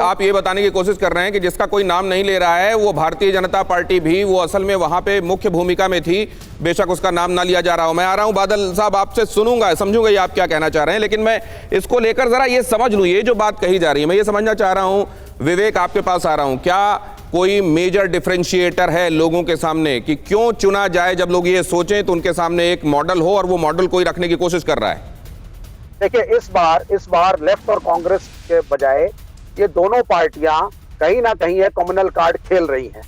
आप ये बताने की कोशिश कर रहे हैं कि जिसका कोई नाम नहीं ले रहा है वो भारतीय जनता पार्टी भी, वो असल में वहां पे मुख्य भूमिका में थी, बेशक उसका नाम ना लिया जा रहा हो। मैं आ रहा हूं बादल साहब, आपसे सुनूंगा, समझूंगा ये आप क्या कहना चाह रहे हैं, लेकिन मैं इसको लेकर जरा ये समझ लूं, ये जो बात कही जा रही है मैं ये समझना चाह रहा हूं। विवेक, आपके पास आ रहा हूं, क्या कोई मेजर डिफरेंशिएटर है लोगों के सामने कि क्यों चुना जाए? जब लोग ये सोचें तो उनके सामने एक मॉडल हो और वो मॉडल कोई रखने की कोशिश कर रहा है। देखिए, इस बार लेफ्ट और कांग्रेस के बजाय ये दोनों पार्टियां कहीं ना कहीं एक कम्युनल कार्ड खेल रही हैं।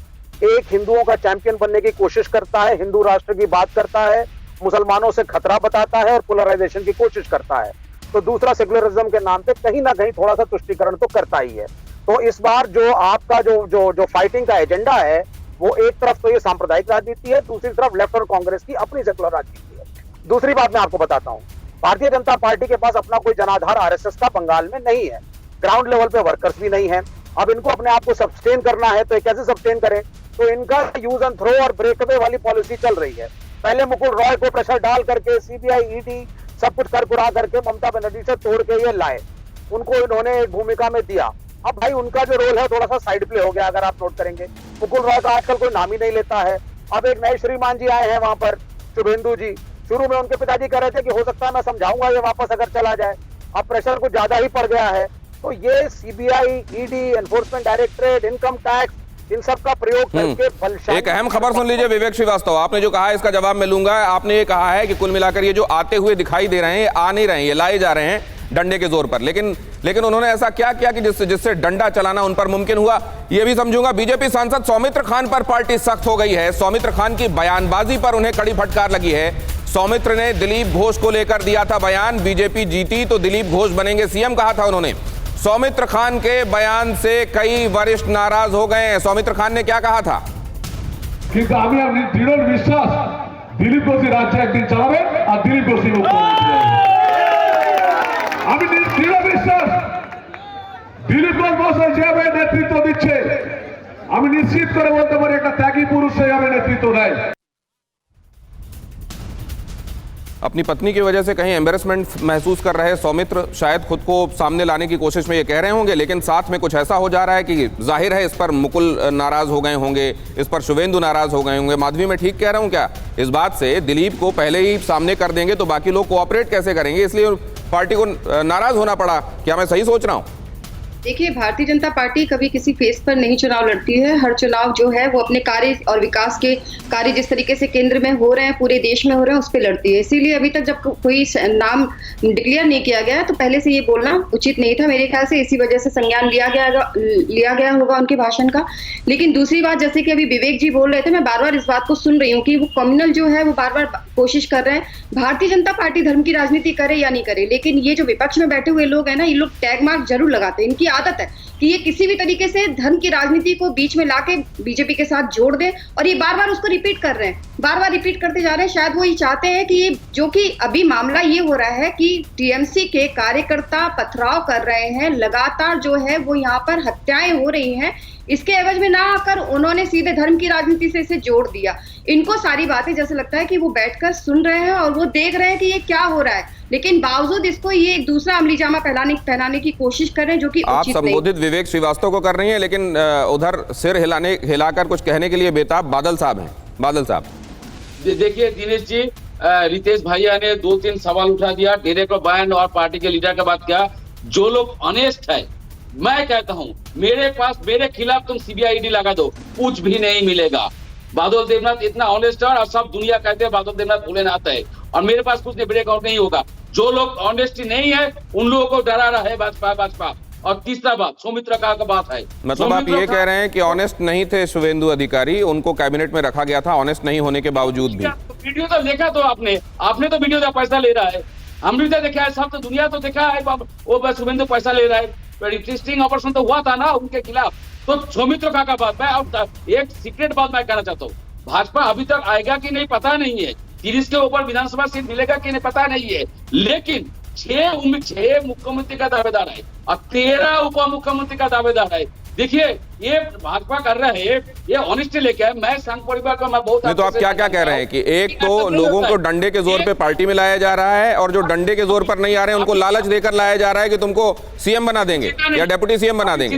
एक हिंदुओं का चैंपियन बनने की कोशिश करता है, हिंदू राष्ट्र की बात करता है, मुसलमानों से खतरा बताता है और पोलराइजेशन की कोशिश करता है। तो दूसरा सेक्युलरिज्म के नाम पे कहीं ना कहीं थोड़ा सा तुष्टीकरण तो करता ही है। तो इस बार जो आपका जो फाइटिंग का एजेंडा है, वो एक तरफ तो ये सांप्रदायिक राजनीति है, दूसरी तरफ लेफ्ट और कांग्रेस की अपनी सेक्युलर राजनीति है। दूसरी बात मैं आपको बताता हूं, भारतीय जनता पार्टी के पास अपना कोई जनाधार आरएसएस का बंगाल में नहीं है, ग्राउंड लेवल पे वर्कर्स भी नहीं है। अब इनको अपने आप को सस्टेन करना है तो कैसे सस्टेन करें, तो इनका यूज एंड थ्रो और ब्रेकअवे वाली पॉलिसी चल रही है। पहले मुकुल रॉय को प्रेशर डाल करके सीबीआई ईडी सब कुछ कर कुरा करके ममता बनर्जी से तोड़ के ये लाए, उनको इन्होंने एक भूमिका में दिया। अब भाई उनका जो रोल है थोड़ा सा साइड प्ले हो गया, अगर आप नोट करेंगे। मुकुल रॉय का आजकल कोई नाम ही नहीं लेता है। अब एक नए श्रीमान जी आए हैं वहां पर, शुभेंदु जी। शुरू में उनके पिताजी कह रहे थे कि हो सकता है मैं समझाऊंगा ये वापस अगर चला जाए, अब प्रेशर कुछ ज्यादा ही पड़ गया है। तो ये CBI, ED, enforcement directorate, income tax, इन सब का प्रयोग करके बलशाली। एक अहम खबर सुन लीजिए विवेक श्रीवास्तव, आपने जो कहा है इसका जवाब मैं लूंगा। आपने ये कहा है कि कुल मिलाकर ये जो आते हुए दिखाई दे रहे हैं, आ नहीं रहे हैं, ये लाए जा रहे हैं डंडे के जोर पर, लेकिन उन्होंने ऐसा क्या किया कि जिससे डंडा चलाना उन पर मुमकिन हुआ? ये भी समझूंगा। बीजेपी सांसद सौमित्र खान पर पार्टी सख्त हो गई है। सौमित्र खान की बयानबाजी पर उन्हें कड़ी फटकार लगी है। सौमित्र ने दिलीप घोष को लेकर दिया था बयान, बीजेपी जीती तो दिलीप घोष बनेंगे सीएम, कहा था उन्होंने। सौमित्र खान के बयान से कई वरिष्ठ नाराज हो गए हैं। सौमित्र खान ने क्या कहा था? কিন্তু আমি দৃঢ় বিশ্বাস দিলীপ ঘোষ রাজ্য একদিন চালাবে আর দিলীপ ঘোষ মুখ্যমন্ত্রী হবে। আমি দৃঢ় বিশ্বাস দিলীপ ঘোষ মহাশয় যেভাবে নেতৃত্ব দিচ্ছে আমি নিশ্চিত করে বলতে পারি একটা ত্যাগী পুরুষ সেভাবে নেতৃত্ব দেয়। अपनी पत्नी की वजह से कहीं एम्बेरसमेंट महसूस कर रहे सौमित्र शायद खुद को सामने लाने की कोशिश में ये कह रहे होंगे, लेकिन साथ में कुछ ऐसा हो जा रहा है कि जाहिर है इस पर मुकुल नाराज हो गए होंगे, इस पर शुभेंदु नाराज हो गए होंगे। माधवी, मैं ठीक कह रहा हूं क्या इस बात से? दिलीप को पहले ही सामने कर देंगे तो बाकी लोग कोऑपरेट कैसे करेंगे, इसलिए पार्टी को नाराज होना पड़ा। क्या मैं सही सोच रहा हूँ? देखिए, भारतीय जनता पार्टी कभी किसी फेस पर नहीं चुनाव लड़ती है। हर चुनाव जो है वो अपने कार्य और विकास के कार्य जिस तरीके से केंद्र में हो रहे हैं, पूरे देश में हो रहे हैं, उस पर लड़ती है। इसीलिए अभी तक जब कोई नाम डिक्लेयर नहीं किया गया तो पहले से ये बोलना उचित नहीं था। मेरे ख्याल से इसी वजह से संज्ञान लिया गया होगा उनके भाषण का। लेकिन दूसरी बात, जैसे कि अभी विवेक जी बोल रहे थे, मैं बार बार इस बात को सुन रही हूँ कि वो कम्युनल जो है वो बार बार कोशिश कर रहे हैं भारतीय जनता पार्टी धर्म की राजनीति करे या नहीं करे। लेकिन ये जो विपक्ष में बैठे हुए लोग हैं ना, ये लोग टैग मार्क जरूर लगाते हैं। इनकी आदत है कि ये किसी भी तरीके से धर्म की राजनीति को बीच में लाके बीजेपी के साथ जोड़ दे, और ये बार बार उसको रिपीट कर रहे हैं, बार बार रिपीट करते जा रहे हैं। शायद वो ये चाहते हैं कि ये जो कि अभी मामला ये हो रहा है कि टीएमसी के कार्यकर्ता पथराव कर रहे हैं, लगातार जो है वो यहाँ पर हत्याएं हो रही हैं, इसके एवज में ना आकर उन्होंने सीधे धर्म की राजनीति से इसे जोड़ दिया। इनको सारी बातें जैसे लगता है कि वो बैठकर सुन रहे हैं और वो देख रहे हैं कि ये क्या हो रहा है, लेकिन बावजूद इसको ये एक दूसरा अमली जामा पहनाने की कोशिश कर रहे हैं, जो कि आप संबोधित विवेक श्रीवास्तव को कर रही हैं, लेकिन उधर सिर हिलाकर कुछ कहने के लिए बेताब बादल साहब हैं। बादल साहब, देखिए दिनेश जी, रितेश भैया ने 2-3 सवाल उठा दिया, डेरे को बयान और पार्टी के लीडर का बात किया। जो लोग ऑनेस्ट है, मैं कहता हूं मेरे खिलाफ तुम सीबीआई ईडी लगा दो, कुछ भी नहीं मिलेगा। बादल देवनाथ इतना ऑनेस्ट है और सब दुनिया कहते हैं बादल देवनाथ भोलेनाथ है, और मेरे पास कुछ ब्रेकआउट नहीं होगा। जो लोग ऑनेस्टी नहीं है उन लोगों को डरा रहा है भाजपा। और तीसरा बात सौमित्र का बात है, मतलब आप ये कह रहे हैं कि ऑनेस्ट नहीं थे शुभेंदु अधिकारी, उनको कैबिनेट में रखा गया था ऑनेस्ट नहीं होने के बावजूद भी। वीडियो तो देखा तो आपने तो वीडियो का पैसा ले रहा है, हम भी तो देखा है, सब तो दुनिया तो देखा है वो बस शुभेंदु पैसा ले रहा है। टेस्टिंग ऑपरेशन तो हुआ था ना उनके खिलाफ। तो सौमित्र का बात है। और एक सीक्रेट बात मैं कहना चाहता हूँ, भाजपा अभी तक आएगा कि नहीं पता नहीं है, 30 के ऊपर विधानसभा सीट मिलेगा कि नहीं पता नहीं है, लेकिन 6 मुख्यमंत्री का दावेदार है और 13 उप मुख्यमंत्री का दावेदार है। देखिए ये भाजपा कर रहा है, ये ऑनेस्टी लेके है। मैं संघ परिवार का मैं बहुत नहीं, तो आप क्या कह रहे हैं कि एक तो लोगों को डंडे के जोर पे पार्टी में लाया जा रहा है, और जो डंडे के जोर पर नहीं आ रहे हैं उनको लालच देकर लाया जा रहा है कि तुमको सीएम बना देंगे या डेप्यूटी सीएम बना देंगे।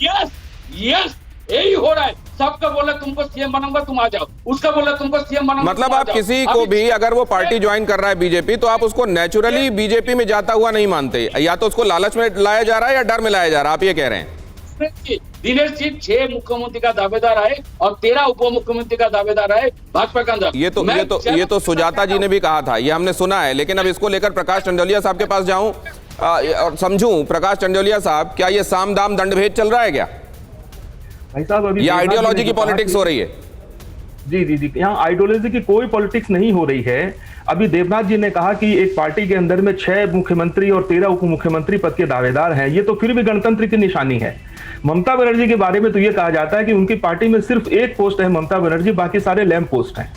यस, यही हो रहा है। सबका बोला तुमको सीएम बनाऊंगा, तुम आ जाओ, उसका बोला तुमको सीएम बनाऊंगा। मतलब आप किसी को भी अगर वो पार्टी ज्वाइन कर रहा है बीजेपी, तो आप उसको नेचुरली बीजेपी में जाता हुआ नहीं मानते, या तो उसको लालच में लाया जा रहा है या डर में लाया जा रहा है, आप ये कह रहे हैं? दिनेश जी 6 मुख्यमंत्री का दावेदार है और 13 उप मुख्यमंत्री का दावेदार है भाजपा के अंदर। ये तो सुजाता जी ने भी कहा था, ये हमने सुना है। लेकिन अब इसको लेकर प्रकाश टंडोलिया साहब के पास जाऊं और समझूं। प्रकाश टंडोलिया साहब, क्या ये साम दाम दंडभेद चल रहा है क्या? भाई साहब, अभी ये आइडियोलॉजी की पॉलिटिक्स हो रही है? जी, यहाँ आइडियोलॉजी की कोई पॉलिटिक्स नहीं हो रही है। अभी देवनाथ जी ने कहा कि एक पार्टी के अंदर में 6 मुख्यमंत्री और 13 उप मुख्यमंत्री पद के दावेदार हैं, ये तो फिर भी गणतंत्र की निशानी है। ममता बनर्जी के बारे में तो ये कहा जाता है कि उनकी पार्टी में सिर्फ एक पोस्ट है ममता बनर्जी, बाकी सारे लैंप पोस्ट हैं।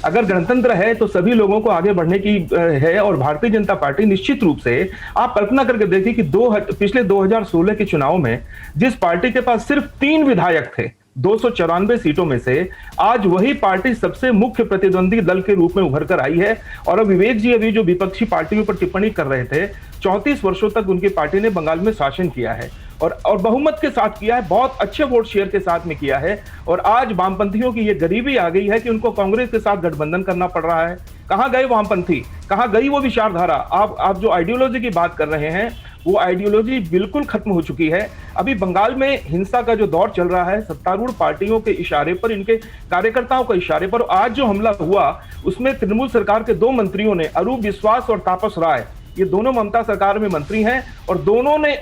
अगर गणतंत्र है तो सभी लोगों को आगे बढ़ने की है, और भारतीय जनता पार्टी निश्चित रूप से, आप कल्पना करके देखिए कि पिछले 2016 के चुनाव में जिस पार्टी के पास सिर्फ 3 विधायक थे 294 सीटों में से, आज वही पार्टी सबसे मुख्य प्रतिद्वंदी दल के रूप में उभर कर आई है। और अब विवेक जी अभी जो विपक्षी पार्टियों पर टिप्पणी कर रहे थे, 34 वर्षों तक उनकी पार्टी ने बंगाल में शासन किया है और बहुमत के साथ किया है, बहुत अच्छे वोट शेयर के साथ में किया है। और आज वामपंथियों की ये गरीबी आ गई है कि उनको कांग्रेस के साथ गठबंधन करना पड़ रहा है। कहां गए वामपंथी, कहां गई वो विचारधारा? आप जो आइडियोलॉजी की बात कर रहे हैं, वो आइडियोलॉजी बिल्कुल खत्म हो चुकी है। अभी बंगाल में हिंसा का जो दौर चल रहा है, सत्तारूढ़ पार्टियों के इशारे पर, इनके कार्यकर्ताओं के इशारे पर, आज जो हमला हुआ उसमें तृणमूल सरकार के 2 मंत्रियों ने, अरूप विश्वास और तापस राय, ये दोनों ममता सरकार में मंत्री हैं, और दोनों ने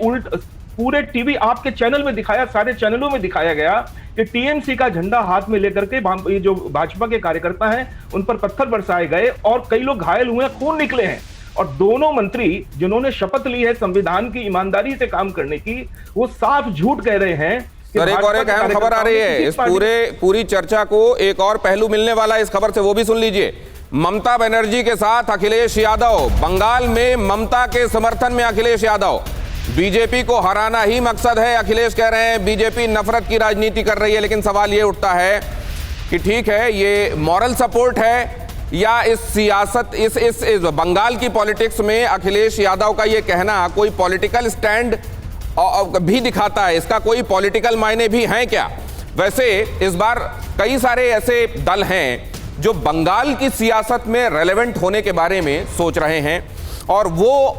पूरे टीवी आपके चैनल में दिखाया, सारे चैनलों में दिखाया गया कि टीएमसी का झंडा हाथ में लेकर के ये जो भाजपा के कार्यकर्ता हैं उन पर पत्थर बरसाए गए और कई लोग घायल हुए, खून निकले हैं। और दोनों मंत्री जिन्होंने शपथ ली है संविधान की ईमानदारी से काम करने की, वो साफ झूठ कह रहे हैं। सर, एक और एक अहम खबर आ रही है, इस पूरी चर्चा को एक और पहलू मिलने वाला है इस खबर से, वो भी सुन लीजिए। ममता बनर्जी के साथ अखिलेश यादव, बंगाल में ममता के समर्थन में अखिलेश यादव। बीजेपी को हराना ही मकसद है, अखिलेश कह रहे हैं। बीजेपी नफरत की राजनीति कर रही है, लेकिन सवाल ये उठता है कि ठीक है, ये मॉरल सपोर्ट है या इस सियासत, इस बंगाल की पॉलिटिक्स में अखिलेश यादव का ये कहना कोई पॉलिटिकल स्टैंड भी दिखाता है? इसका कोई पॉलिटिकल मायने भी हैं क्या? वैसे इस बार कई सारे ऐसे दल हैं जो बंगाल की सियासत में रेलेवेंट होने के बारे में सोच रहे हैं, और वो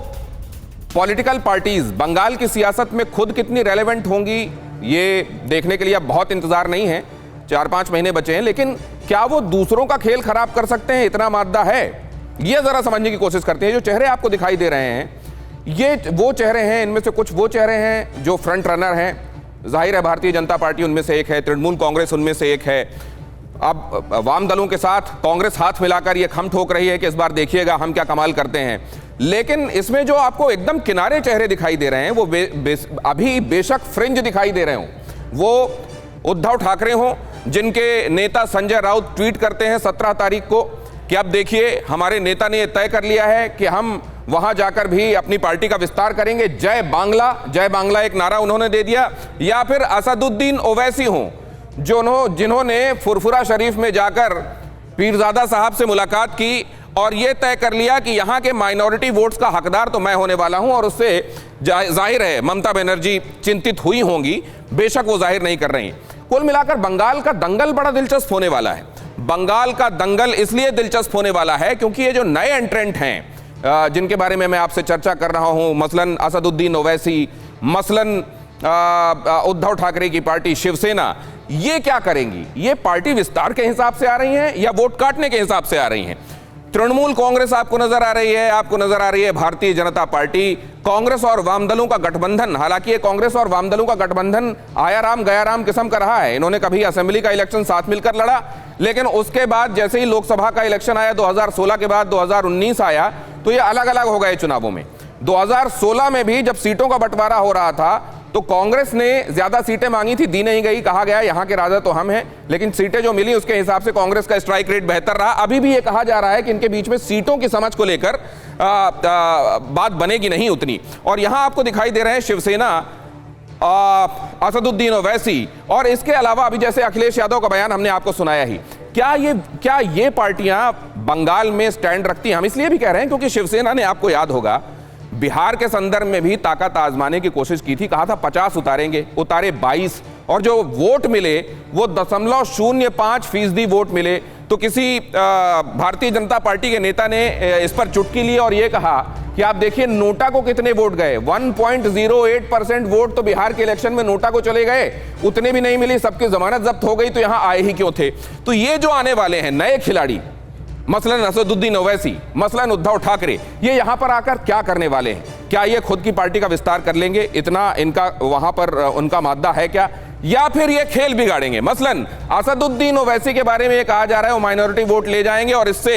पॉलिटिकल पार्टीज बंगाल की सियासत में खुद कितनी रेलेवेंट होंगी ये देखने के लिए अब बहुत इंतजार नहीं है, 4-5 महीने बचे हैं। लेकिन क्या वो दूसरों का खेल खराब कर सकते हैं? इतना मादा है, ये जरा समझने की कोशिश करते हैं। जो चेहरे आपको दिखाई दे रहे हैं, ये वो चेहरे हैं, इनमें से कुछ वो चेहरे हैं जो फ्रंट रनर हैं। जाहिर है भारतीय जनता पार्टी उनमें से एक है, तृणमूल कांग्रेस उनमें से एक है। अब वाम दलों के साथ कांग्रेस हाथ मिलाकर ये खम ठोक रही है कि इस बार देखिएगा हम क्या कमाल करते हैं। लेकिन इसमें जो आपको एकदम किनारे चेहरे दिखाई दे रहे हैं, वो अभी बेशक फ्रिंज दिखाई दे रहे हों, वो उद्धव ठाकरे हों, जिनके नेता संजय राउत ट्वीट करते हैं 17 तारीख को कि अब देखिए हमारे नेता ने यह तय कर लिया है कि हम वहां जाकर भी अपनी पार्टी का विस्तार करेंगे, जय बांग्ला एक नारा उन्होंने दे दिया। या फिर असदुद्दीन ओवैसी हों, जिन्होंने फुरफुरा शरीफ में जाकर पीरजादा साहब से मुलाकात की और यह तय कर लिया कि यहां के माइनॉरिटी वोट्स का हकदार तो मैं होने वाला हूं। और उससे जाहिर है ममता बनर्जी चिंतित हुई होंगी, बेशक वो जाहिर नहीं कर रही। कुल मिलाकर बंगाल का दंगल बड़ा दिलचस्प होने वाला है। बंगाल का दंगल इसलिए दिलचस्प होने वाला है क्योंकि ये जो नए एंट्रेंट हैं जिनके बारे में मैं आपसे चर्चा कर रहा हूं, मसलन असदुद्दीन ओवैसी, मसलन उद्धव ठाकरे की पार्टी शिवसेना, ये क्या करेंगी? ये पार्टी विस्तार के हिसाब से आ रही हैं या वोट काटने के हिसाब से आ रही हैं? तृणमूल कांग्रेस आपको नजर आ रही है, आपको नजर आ रही है भारतीय जनता पार्टी, कांग्रेस और वामदलों का गठबंधन। हालांकि ये कांग्रेस और वामदलों का गठबंधन आया राम गया राम किस्म का रहा है। इन्होंने कभी असेंबली का इलेक्शन साथ मिलकर लड़ा, लेकिन उसके बाद जैसे ही लोकसभा का इलेक्शन आया 2016 के बाद 2019 आया, तो ये अलग अलग हो गए चुनावों में। 2016 में भी जब सीटों का बंटवारा हो रहा था तो कांग्रेस ने ज्यादा सीटें मांगी थी, दी नहीं गई, कहा गया यहां के राजा तो हम हैं, लेकिन सीटें जो मिली उसके हिसाब से कांग्रेस का स्ट्राइक रेट बेहतर रहा। अभी भी ये कहा जा रहा है कि इनके बीच में सीटों की समझ को लेकर बात बनेगी नहीं उतनी। और यहां आपको दिखाई दे रहे हैं शिवसेना, असदुद्दीन ओवैसी, और इसके अलावा अभी जैसे अखिलेश यादव का बयान हमने आपको सुनाया ही। क्या ये पार्टियां बंगाल में स्टैंड रखती हैं? हम इसलिए भी कह रहे हैं क्योंकि शिवसेना ने, आपको याद होगा, बिहार के संदर्भ में भी ताकत आजमाने की कोशिश की थी, कहा था 50 उतारेंगे, उतारे 22, और जो वोट मिले वो 0.05% वोट मिले। तो किसी भारतीय जनता पार्टी के नेता ने इस पर चुटकी ली और ये कहा कि आप देखिए नोटा को कितने वोट गए, 1.08% वोट तो बिहार के इलेक्शन में नोटा को चले गए, उतने भी नहीं मिली, सबकी जमानत जब्त हो गई, तो यहां आए ही क्यों थे? तो ये जो आने वाले हैं नए खिलाड़ी, मसलन असदुद्दीन ओवैसी, मसलन उद्धव ठाकरे, ये यहां पर आकर क्या करने वाले हैं? क्या ये खुद की पार्टी का विस्तार कर लेंगे? इतना इनका वहां पर उनका मादा है क्या? या फिर ये खेल बिगाड़ेंगे? मसलन असदुद्दीन ओवैसी के बारे में ये कहा जा रहा है वो माइनॉरिटी वोट ले जाएंगे और इससे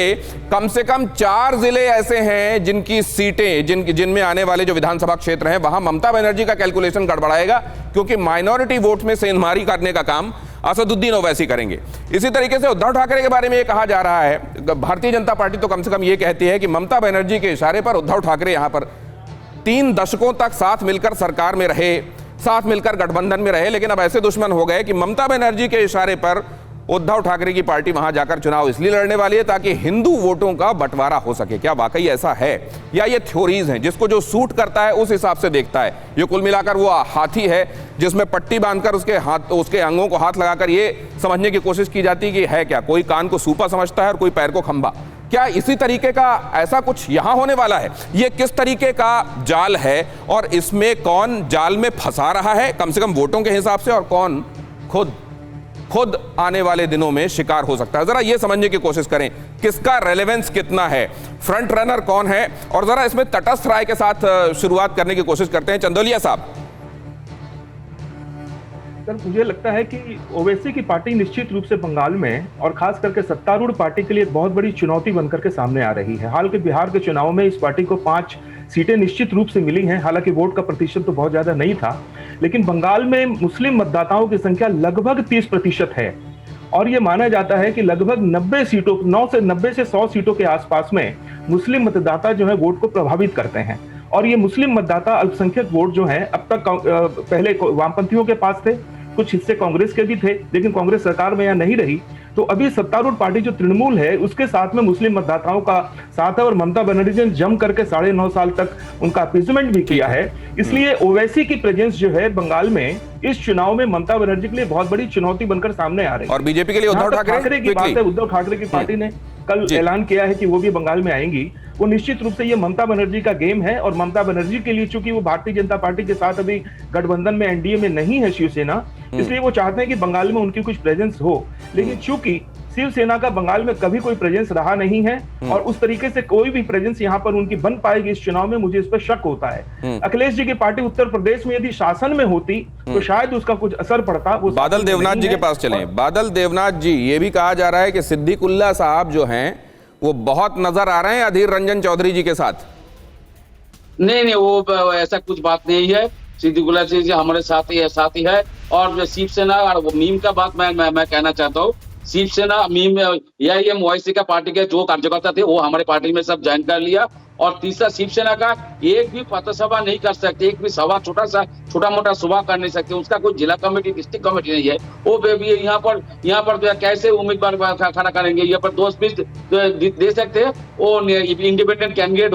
कम से कम 4 जिले ऐसे हैं जिनकी सीटें, जिनमें आने वाले जो विधानसभा क्षेत्र हैं वहां ममता बनर्जी का कैलकुलेशन गड़बड़ाएगा, क्योंकि माइनॉरिटी वोट में सेंधमारी करने का काम असदुद्दीन ओवैसी करेंगे। इसी तरीके से उद्धव ठाकरे के बारे में ये कहा जा रहा है, भारतीय जनता पार्टी तो कम से कम ये कहती है कि ममता बनर्जी के इशारे पर उद्धव ठाकरे यहां पर 3 दशकों तक साथ मिलकर सरकार में रहे, साथ मिलकर गठबंधन में रहे, लेकिन अब ऐसे दुश्मन हो गए कि ममता बनर्जी के इशारे पर उद्धव ठाकरे की पार्टी वहां जाकर चुनाव इसलिए लड़ने वाली है ताकि हिंदू वोटों का बंटवारा हो सके। क्या वाकई ऐसा है या ये थ्योरीज हैं? जिसको जो सूट करता है उस हिसाब से देखता है। ये कुल मिलाकर वो हाथी है जिसमें पट्टी बांधकर उसके अंगों को हाथ लगाकर ये समझने की कोशिश की जाती है कि है क्या, कोई कान को सूपा समझता है और कोई पैर को खंबा। क्या इसी तरीके का ऐसा कुछ यहां होने वाला है? ये किस तरीके का जाल है और इसमें कौन जाल में फंसा रहा है कम से कम वोटों के हिसाब से, और कौन खुद आने वाले दिनों में शिकार हो सकता है? जरा ये समझने की कोशिश करें किसका रेलेवेंस कितना है, फ्रंट रनर कौन है, और जरा इसमें तटस्थ राय के साथ शुरुआत करने की कोशिश करते हैं। चंदोलिया साहब। सर, मुझे लगता है कि ओवैसी की पार्टी निश्चित रूप से बंगाल में और खास करके सत्तारूढ़ पार्टी के लिए एक बहुत बड़ी चुनौती बनकर के सामने आ रही है। हाल के बिहार के चुनाव में इस पार्टी को 5 सीटें निश्चित रूप से मिली हैं, हालांकि वोट का प्रतिशत तो बहुत ज्यादा नहीं था, लेकिन बंगाल में मुस्लिम मतदाताओं की संख्या लगभग 30% है और ये माना जाता है कि लगभग 90 सीटों 90 से 100 सीटों के आसपास में मुस्लिम मतदाता जो है वोट को प्रभावित करते हैं। और ये मुस्लिम मतदाता अल्पसंख्यक वोट जो है अब तक पहले वामपंथियों के पास थे, कुछ हिस्से कांग्रेस के भी थे, लेकिन कांग्रेस सरकार में यहाँ नहीं रही, तो अभी सत्तारूढ़ पार्टी जो तृणमूल है उसके साथ में मुस्लिम मतदाताओं का साथ है और ममता बनर्जी ने जम करके 9.5 साल तक उनका अपीजमेंट भी किया है। इसलिए ओवैसी की प्रेजेंस जो है बंगाल में इस चुनाव में ममता बनर्जी के लिए बहुत बड़ी चुनौती बनकर सामने आ रही है। और बीजेपी के लिए उद्धव ठाकरे की बात है, उद्धव ठाकरे की पार्टी ने कल ऐलान किया है कि वो भी बंगाल में आएंगी। वो निश्चित रूप से ये ममता बनर्जी का गेम है और ममता बनर्जी के लिए चूंकि वो भारतीय जनता पार्टी के साथ अभी गठबंधन में एनडीए में नहीं है शिवसेना, इसलिए वो चाहते हैं कि बंगाल में उनकी कुछ प्रेजेंस हो, लेकिन चूंकि शिवसेना का बंगाल में कभी कोई प्रेजेंस रहा नहीं है और उस तरीके से कोई भी प्रेजेंस यहाँ पर उनकी बन पाएगी इस चुनाव में, मुझे इस पर शक होता है। अखिलेश जी की पार्टी उत्तर प्रदेश में यदि शासन में होती तो शायद उसका कुछ असर पड़ता। वो बादल देवनाथ जी के पास चलें। बादल देवनाथ जी, ये भी कहा जा रहा है कि सिद्दीकुल्ला साहब जो हैं वो बहुत नजर आ रहे हैं अधीर रंजन चौधरी जी के साथ। नहीं, वो ऐसा कुछ बात नहीं है। सिद्दीकुल्ला जी हमारे साथ ही है। और शिवसेना और मीम का बात मैं कहना चाहता हूँ। शिवसेना मीम या ये ओवैसी का पार्टी के जो कार्यकर्ता थे वो हमारे पार्टी में सब ज्वाइन कर लिया। और तीसरा, शिवसेना का एक भी पथसभा नहीं कर सकते, एक भी सभा छोटा मोटा सभा कर नहीं सकते, उसका कोई जिला कमेटी डिस्ट्रिक्ट कमेटी नहीं है। वो भी यहाँ पर कैसे उम्मीदवार खड़ा करेंगे? यहाँ पर 2 स्पीच दे सकते हैं, वो इंडिपेंडेंट कैंडिडेट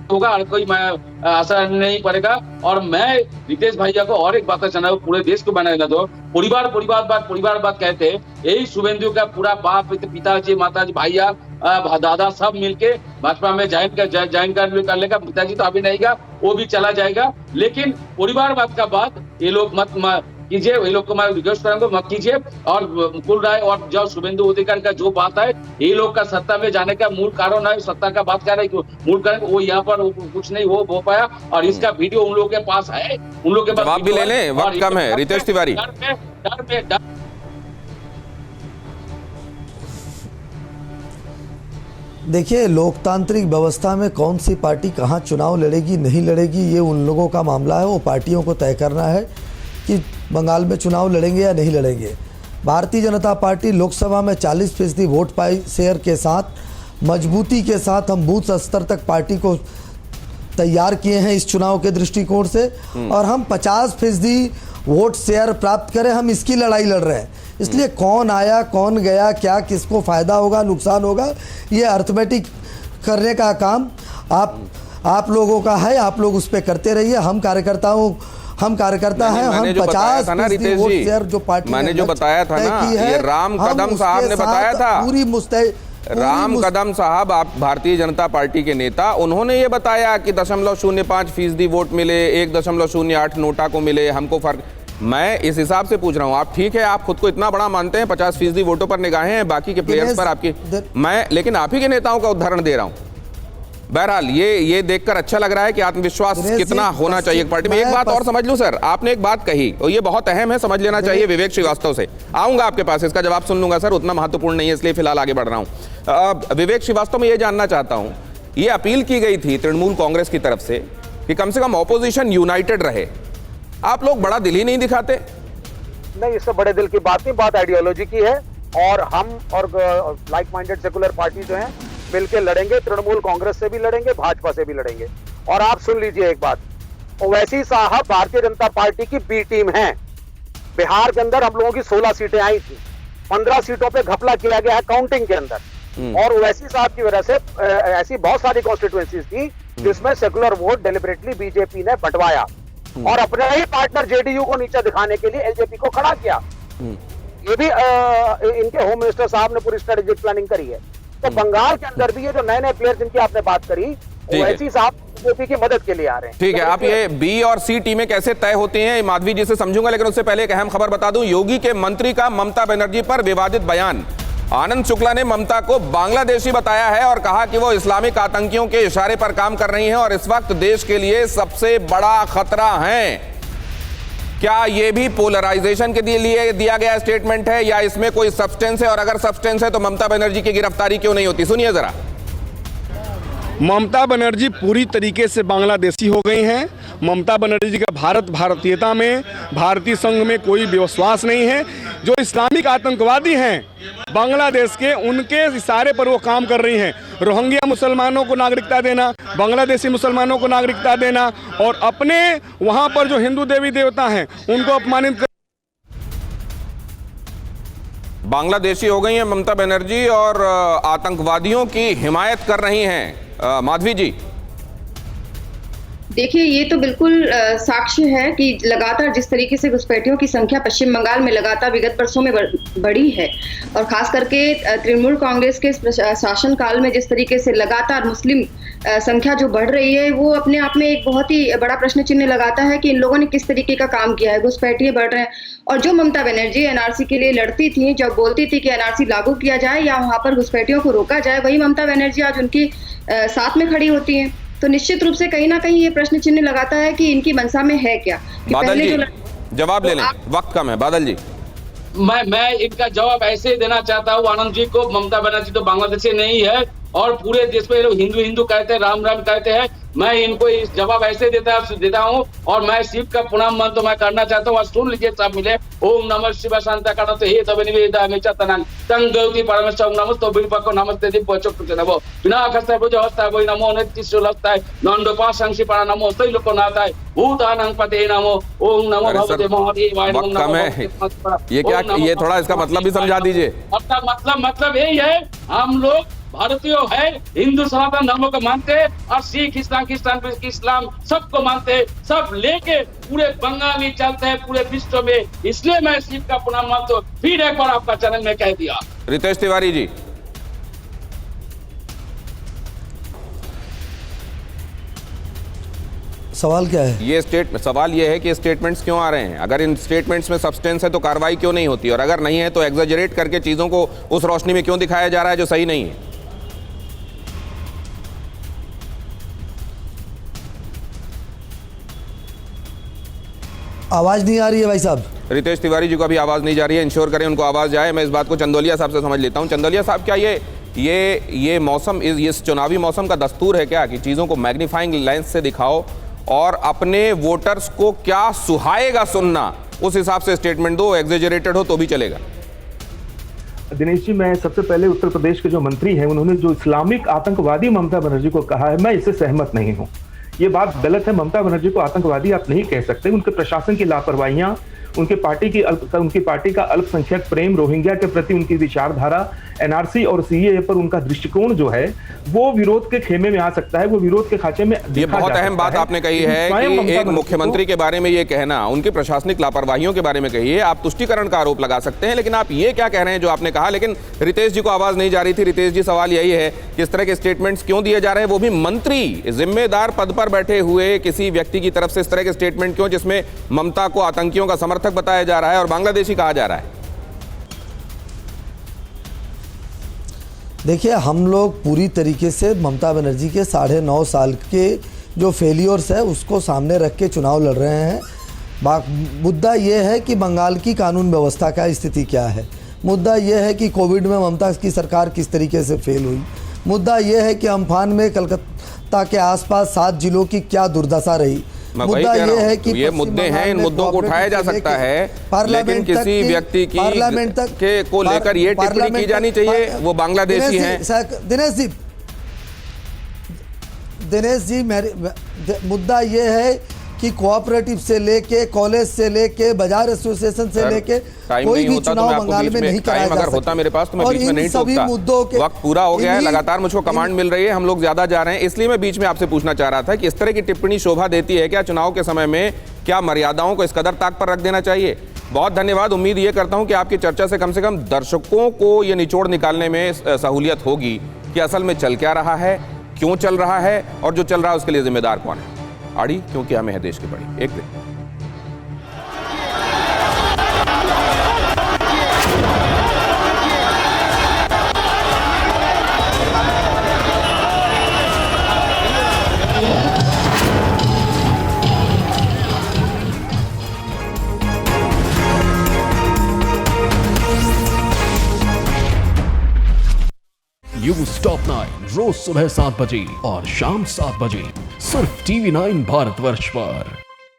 होगा और कोई असर नहीं पड़ेगा। और मैं रितेश भैया को और एक बात कहना, पूरे देश को बनाएगा तो परिवार बात कहते हैं, यही शुभेंदु का पूरा बाप, पिताजी, माताजी, भैया, दादा सब मिलके भाजपा में ज्वाइन कर लेगा। पिताजी तो अभी नहीं गा, वो भी चला जाएगा। लेकिन परिवारवाद का बात ये लोग मत कीजिए, ये लोग को मैं रिक्वेस्ट करूंगा मत कीजिए। और मुकुल राय और जो शुभेंदु अधिकारी का जो बात है, ये लोग का सत्ता में जाने का मूल कारण है, सत्ता का बात कर रहे हैं, मूल कारण वो यहाँ पर कुछ नहीं हो पाया। और इसका वीडियो उन लोगों के पास है, उन लोगों के पास जवाब भी ले लें, वक्त कम है। रितेश तिवारी, देखिए, लोकतांत्रिक व्यवस्था में कौन सी पार्टी कहाँ चुनाव लड़ेगी नहीं लड़ेगी ये उन लोगों का मामला है। वो पार्टियों को तय करना है कि बंगाल में चुनाव लड़ेंगे या नहीं लड़ेंगे। भारतीय जनता पार्टी लोकसभा में 40% वोट पाई शेयर के साथ मजबूती के साथ हम बूथ स्तर तक पार्टी को तैयार किए हैं इस चुनाव के दृष्टिकोण से, और हम 50% वोट शेयर प्राप्त करें, हम इसकी लड़ाई लड़ रहे हैं। इसलिए कौन आया कौन गया, क्या किसको फ़ायदा होगा नुकसान होगा, ये अर्थमेटिक करने का काम आप लोगों का है। आप लोग उस पर करते रहिए। हम कार्यकर्ता हैं, हम 50% वोट शेयर जो पार्टी मैंने जो बताया था ना, ये राम कदम साहब ने बताया था, राम कदम साहब, आप भारतीय जनता पार्टी के नेता, उन्होंने ये बताया कि 0.05% वोट मिले, 1.08 नोटा को मिले, हमको फर्क। मैं इस हिसाब से पूछ रहा हूँ, आप ठीक है, आप खुद को इतना बड़ा मानते हैं, 50% वोटों पर निगाहें हैं, बाकी के प्लेयर्स पर आपकी, मैं लेकिन आप ही के नेताओं का उदाहरण दे रहा हूँ। बहरहाल ये देखकर अच्छा लग रहा है कि आत्मविश्वास कितना होना चाहिए पार्टी में। एक बात और समझ लूं सर, आपने एक बात कही और ये बहुत अहम है, समझ लेना चाहिए। विवेक श्रीवास्तव से आऊंगा आपके पास, इसका जवाब सुन लूंगा सर, उतना महत्वपूर्ण नहीं है, इसलिए फिलहाल आगे बढ़ रहा हूं। विवेक श्रीवास्तव, में ये जानना चाहता हूं, ये अपील की गई थी तृणमूल कांग्रेस की तरफ से कि कम से कम ऑपोजिशन यूनाइटेड रहे। आप लोग बड़ा दिल ही नहीं दिखाते, नहीं, इससे बड़े दिल की बात नहीं, बात आइडियोलॉजी की है। और हम और लाइक माइंडेड सेकुलर पार्टी जो हैं मिलकर लड़ेंगे, तृणमूल कांग्रेस से भी लड़ेंगे, भाजपा से भी लड़ेंगे। और आप सुन लीजिए एक बात, ओवैसी साहब भारतीय जनता पार्टी की बी टीम है। बिहार के अंदर हम लोगों की 16 सीटें आई थी, 15 सीटों पे घपला किया गया है काउंटिंग के अंदर। और ओवैसी साहब की वजह से ऐसी बहुत सारी कॉन्स्टिट्यूएंसीज थी जिसमें सेकुलर वोट डेलिबरेटली बीजेपी ने बंटवाया और अपने ही पार्टनर जेडीयू को नीचे दिखाने के लिए एलजेपी को खड़ा किया। ये भी इनके होम मिनिस्टर साहब ने पूरी स्ट्रेटेजिक प्लानिंग करी है। तो बंगाल के अंदर भी ये जो नए नए प्लेयर जिनकी आपने बात करी, ओवैसी साहब बीजेपी की मदद के लिए आ रहे हैं। ठीक है, आप ये बी और सी टीमें कैसे तय होती हैं माधवी जी से समझूंगा, लेकिन उससे पहले एक अहम खबर बता दूं। योगी के मंत्री का ममता बनर्जी पर विवादित बयान। आनंद शुक्ला ने ममता को बांग्लादेशी बताया है और कहा कि वो इस्लामिक आतंकियों के इशारे पर काम कर रही हैं और इस वक्त देश के लिए सबसे बड़ा खतरा हैं। क्या ये भी पोलराइजेशन के लिए दिया गया स्टेटमेंट है या इसमें कोई सब्सटेंस है, और अगर सब्सटेंस है तो ममता बनर्जी की गिरफ्तारी क्यों नहीं होती? सुनिए जरा। ममता बनर्जी पूरी तरीके से बांग्लादेशी हो गई हैं। ममता बनर्जी का भारतीयता में, भारतीय संघ में कोई विश्वास नहीं है। जो इस्लामिक आतंकवादी हैं बांग्लादेश के, उनके इशारे पर वो काम कर रही हैं। रोहिंग्या मुसलमानों को नागरिकता देना, बांग्लादेशी मुसलमानों को नागरिकता देना और अपने वहाँ पर जो हिंदू देवी देवता हैं उनको अपमानित कर... बांग्लादेशी हो गई हैं ममता बनर्जी और आतंकवादियों की हिमायत कर रही हैं। माधवी जी, देखिए, ये तो बिल्कुल साक्ष्य है कि लगातार जिस तरीके से घुसपैठियों की संख्या पश्चिम बंगाल में लगातार विगत वर्षों में बढ़ी है और खास करके तृणमूल कांग्रेस के शासन काल में जिस तरीके से लगातार मुस्लिम संख्या जो बढ़ रही है, वो अपने आप में एक बहुत ही बड़ा प्रश्न चिन्ह लगाता है कि इन लोगों ने किस तरीके का काम किया है। घुसपैठिए बढ़ रहे हैं और जो ममता बनर्जी एनआरसी के लिए लड़ती थी, जब बोलती थी कि एनआरसी लागू किया जाए या वहां पर घुसपैठियों को रोका जाए, वही ममता बनर्जी आज उनकी साथ में खड़ी होती है। तो निश्चित रूप से कहीं ना कहीं ये प्रश्न चिन्ह लगाता है कि इनकी मनसा में है क्या। बादल जी जवाब ले लें, वक्त कम है। बादल जी, मैं इनका जवाब ऐसे ही देना चाहता हूँ आनंद जी को। ममता बनर्जी तो बांग्लादेशी नहीं है और पूरे देश में लोग हिंदू हिंदू कहते हैं, राम राम कहते हैं। मैं इनको इस जवाब ऐसे देता हूँ और मैं शिव का पुनः मन तो मैं करना चाहता हूँ। सुन लीजिए सब मिले। ओम नमः शिव शांता करना तो हे तब निवेदा तंग गौती परमेश्वर नमस्ते विपक्ष नमस्ते दिव्य चक्र नमो विनाशस्ताय भुजहस्ताय वै नमो नित्यशूलस्ताय नंदोपाशंसी पारा नमो त्रैलोक्यनाथाय भूतानां पते नमो ओम नमो भगवते महादेवाय वक्त कम है। ये क्या, ये थोड़ा इसका मतलब भी समझा दीजिए। मतलब यही है, हम लोग भारतीय है, हिंदू सनातन धर्मों को मानते हैं और सिख इस्लाम सबको मानते हैं, सब लेके पूरे बंगाल ही चलते हैं पूरे विश्व में। इसलिए मैं शिव का पुनः मानता हूं। फिर एक बार आपका चैनल में कह दिया। रितेश तिवारी जी, सवाल क्या है? ये सवाल ये है कि स्टेटमेंट्स क्यों आ रहे हैं? अगर इन स्टेटमेंट्स में सब्सटेंस है तो कार्रवाई क्यों नहीं होती, और अगर नहीं है तो एग्जैजरेट करके चीजों को उस रोशनी में क्यों दिखाया जा रहा है जो सही नहीं है? आवाज नहीं आ रही है भाई साहब। रितेश तिवारी जी को अभी आवाज नहीं जा रही है, इंश्योर करें उनको आवाज जाए। मैं इस बात को चंदोलिया साहब से समझ लेता हूं। चंदोलिया साहब, क्या ये मौसम, इस चुनावी मौसम का दस्तूर है क्या कि चीजों को मैग्नीफाइंग लेंस से दिखाओ और अपने वोटर्स को क्या सुहाएगा सुनना उस हिसाब से स्टेटमेंट दो? एग्जेजरेटेड हो तो भी चलेगा। दिनेश जी, मैं सबसे पहले उत्तर प्रदेश के जो मंत्री हैं उन्होंने जो इस्लामिक आतंकवादी ममता बनर्जी को कहा है, मैं इससे सहमत नहीं हूं। ये बात गलत है। ममता बनर्जी को आतंकवादी आप नहीं कह सकते। उनके प्रशासन की लापरवाहियां, उनकी पार्टी का अल्पसंख्यक प्रेम, रोहिंग्या के प्रति उनकी विचारधारा, एनआरसी और सीएए पर उनका दृष्टिकोण जो है वो विरोध के खेमे में आ सकता है, वो विरोध के खांचे में। ये बहुत अहम बात आपने कही है कि एक मुख्यमंत्री के बारे में ये कहना, उनकी प्रशासनिक लापरवाहियों के बारे में कही है। आप तुष्टीकरण का आरोप लगा सकते हैं, लेकिन आप ये क्या कह रहे हैं जो आपने कहा? लेकिन रितेश जी को आवाज नहीं जा रही थी। रितेश जी, सवाल यही है कि इस तरह के स्टेटमेंट्स क्यों दिए जा रहे हैं, वो भी मंत्री, जिम्मेदार पद पर बैठे हुए किसी व्यक्ति की तरफ से इस तरह के स्टेटमेंट क्यों, जिसमें ममता को आतंकियों का समर्थक बताया जा रहा है और बांग्लादेशी कहा जा रहा है? देखिए, हम लोग पूरी तरीके से ममता बनर्जी के 9.5 साल के जो फेलियर्स है उसको सामने रख के चुनाव लड़ रहे हैं। मुद्दा ये है कि बंगाल की कानून व्यवस्था का स्थिति क्या है। मुद्दा ये है कि कोविड में ममता की सरकार किस तरीके से फेल हुई। मुद्दा ये है कि अम्फान में कलकत्ता के आसपास 7 जिलों की क्या दुर्दशा रही। मैं वही मुद्दा कह ये रहा है हूं, कि ये पश्चिम मुद्दे बंगाल हैं, इन में मुद्दों को उठाया जा कोऑपरेटिव सकता है, पार्लियामेंट लेकिन तक किसी व्यक्ति की पार्लियामेंट तक के को लेकर ये टिप्पणी की जानी चाहिए, वो बांग्लादेशी हैं। दिनेश जी मुद्दा ये है कि कोऑपरेटिव से लेके, कॉलेज से लेके, बाजार एसोसिएशन से लेके कोई भी चुनाव बंगाल में नहीं कराया जा सकता। होता मेरे पास तो मैं और बीच में इन नहीं सभी टोकता। मुद्दों के वक्त पूरा हो गया है, लगातार मुझको कमांड मिल रही है, हम लोग ज्यादा जा रहे हैं, इसलिए मैं बीच में आपसे पूछना चाह रहा था कि इस तरह की टिप्पणी शोभा देती है क्या चुनाव के समय में? क्या मर्यादाओं को इस कदर ताक पर रख देना चाहिए? बहुत धन्यवाद। उम्मीद ये करता हूं कि आपकी चर्चा से कम दर्शकों को ये निचोड़ निकालने में सहूलियत होगी कि असल में चल क्या रहा है, क्यों चल रहा है, और जो चल रहा है उसके लिए जिम्मेदार कौन है। आड़ी क्योंकि हमें है देश की बड़ी। एक दिन न्यूज़ टॉप 9 रोज सुबह 7 बजे और शाम 7 बजे सिर्फ TV9 भारतवर्ष पर।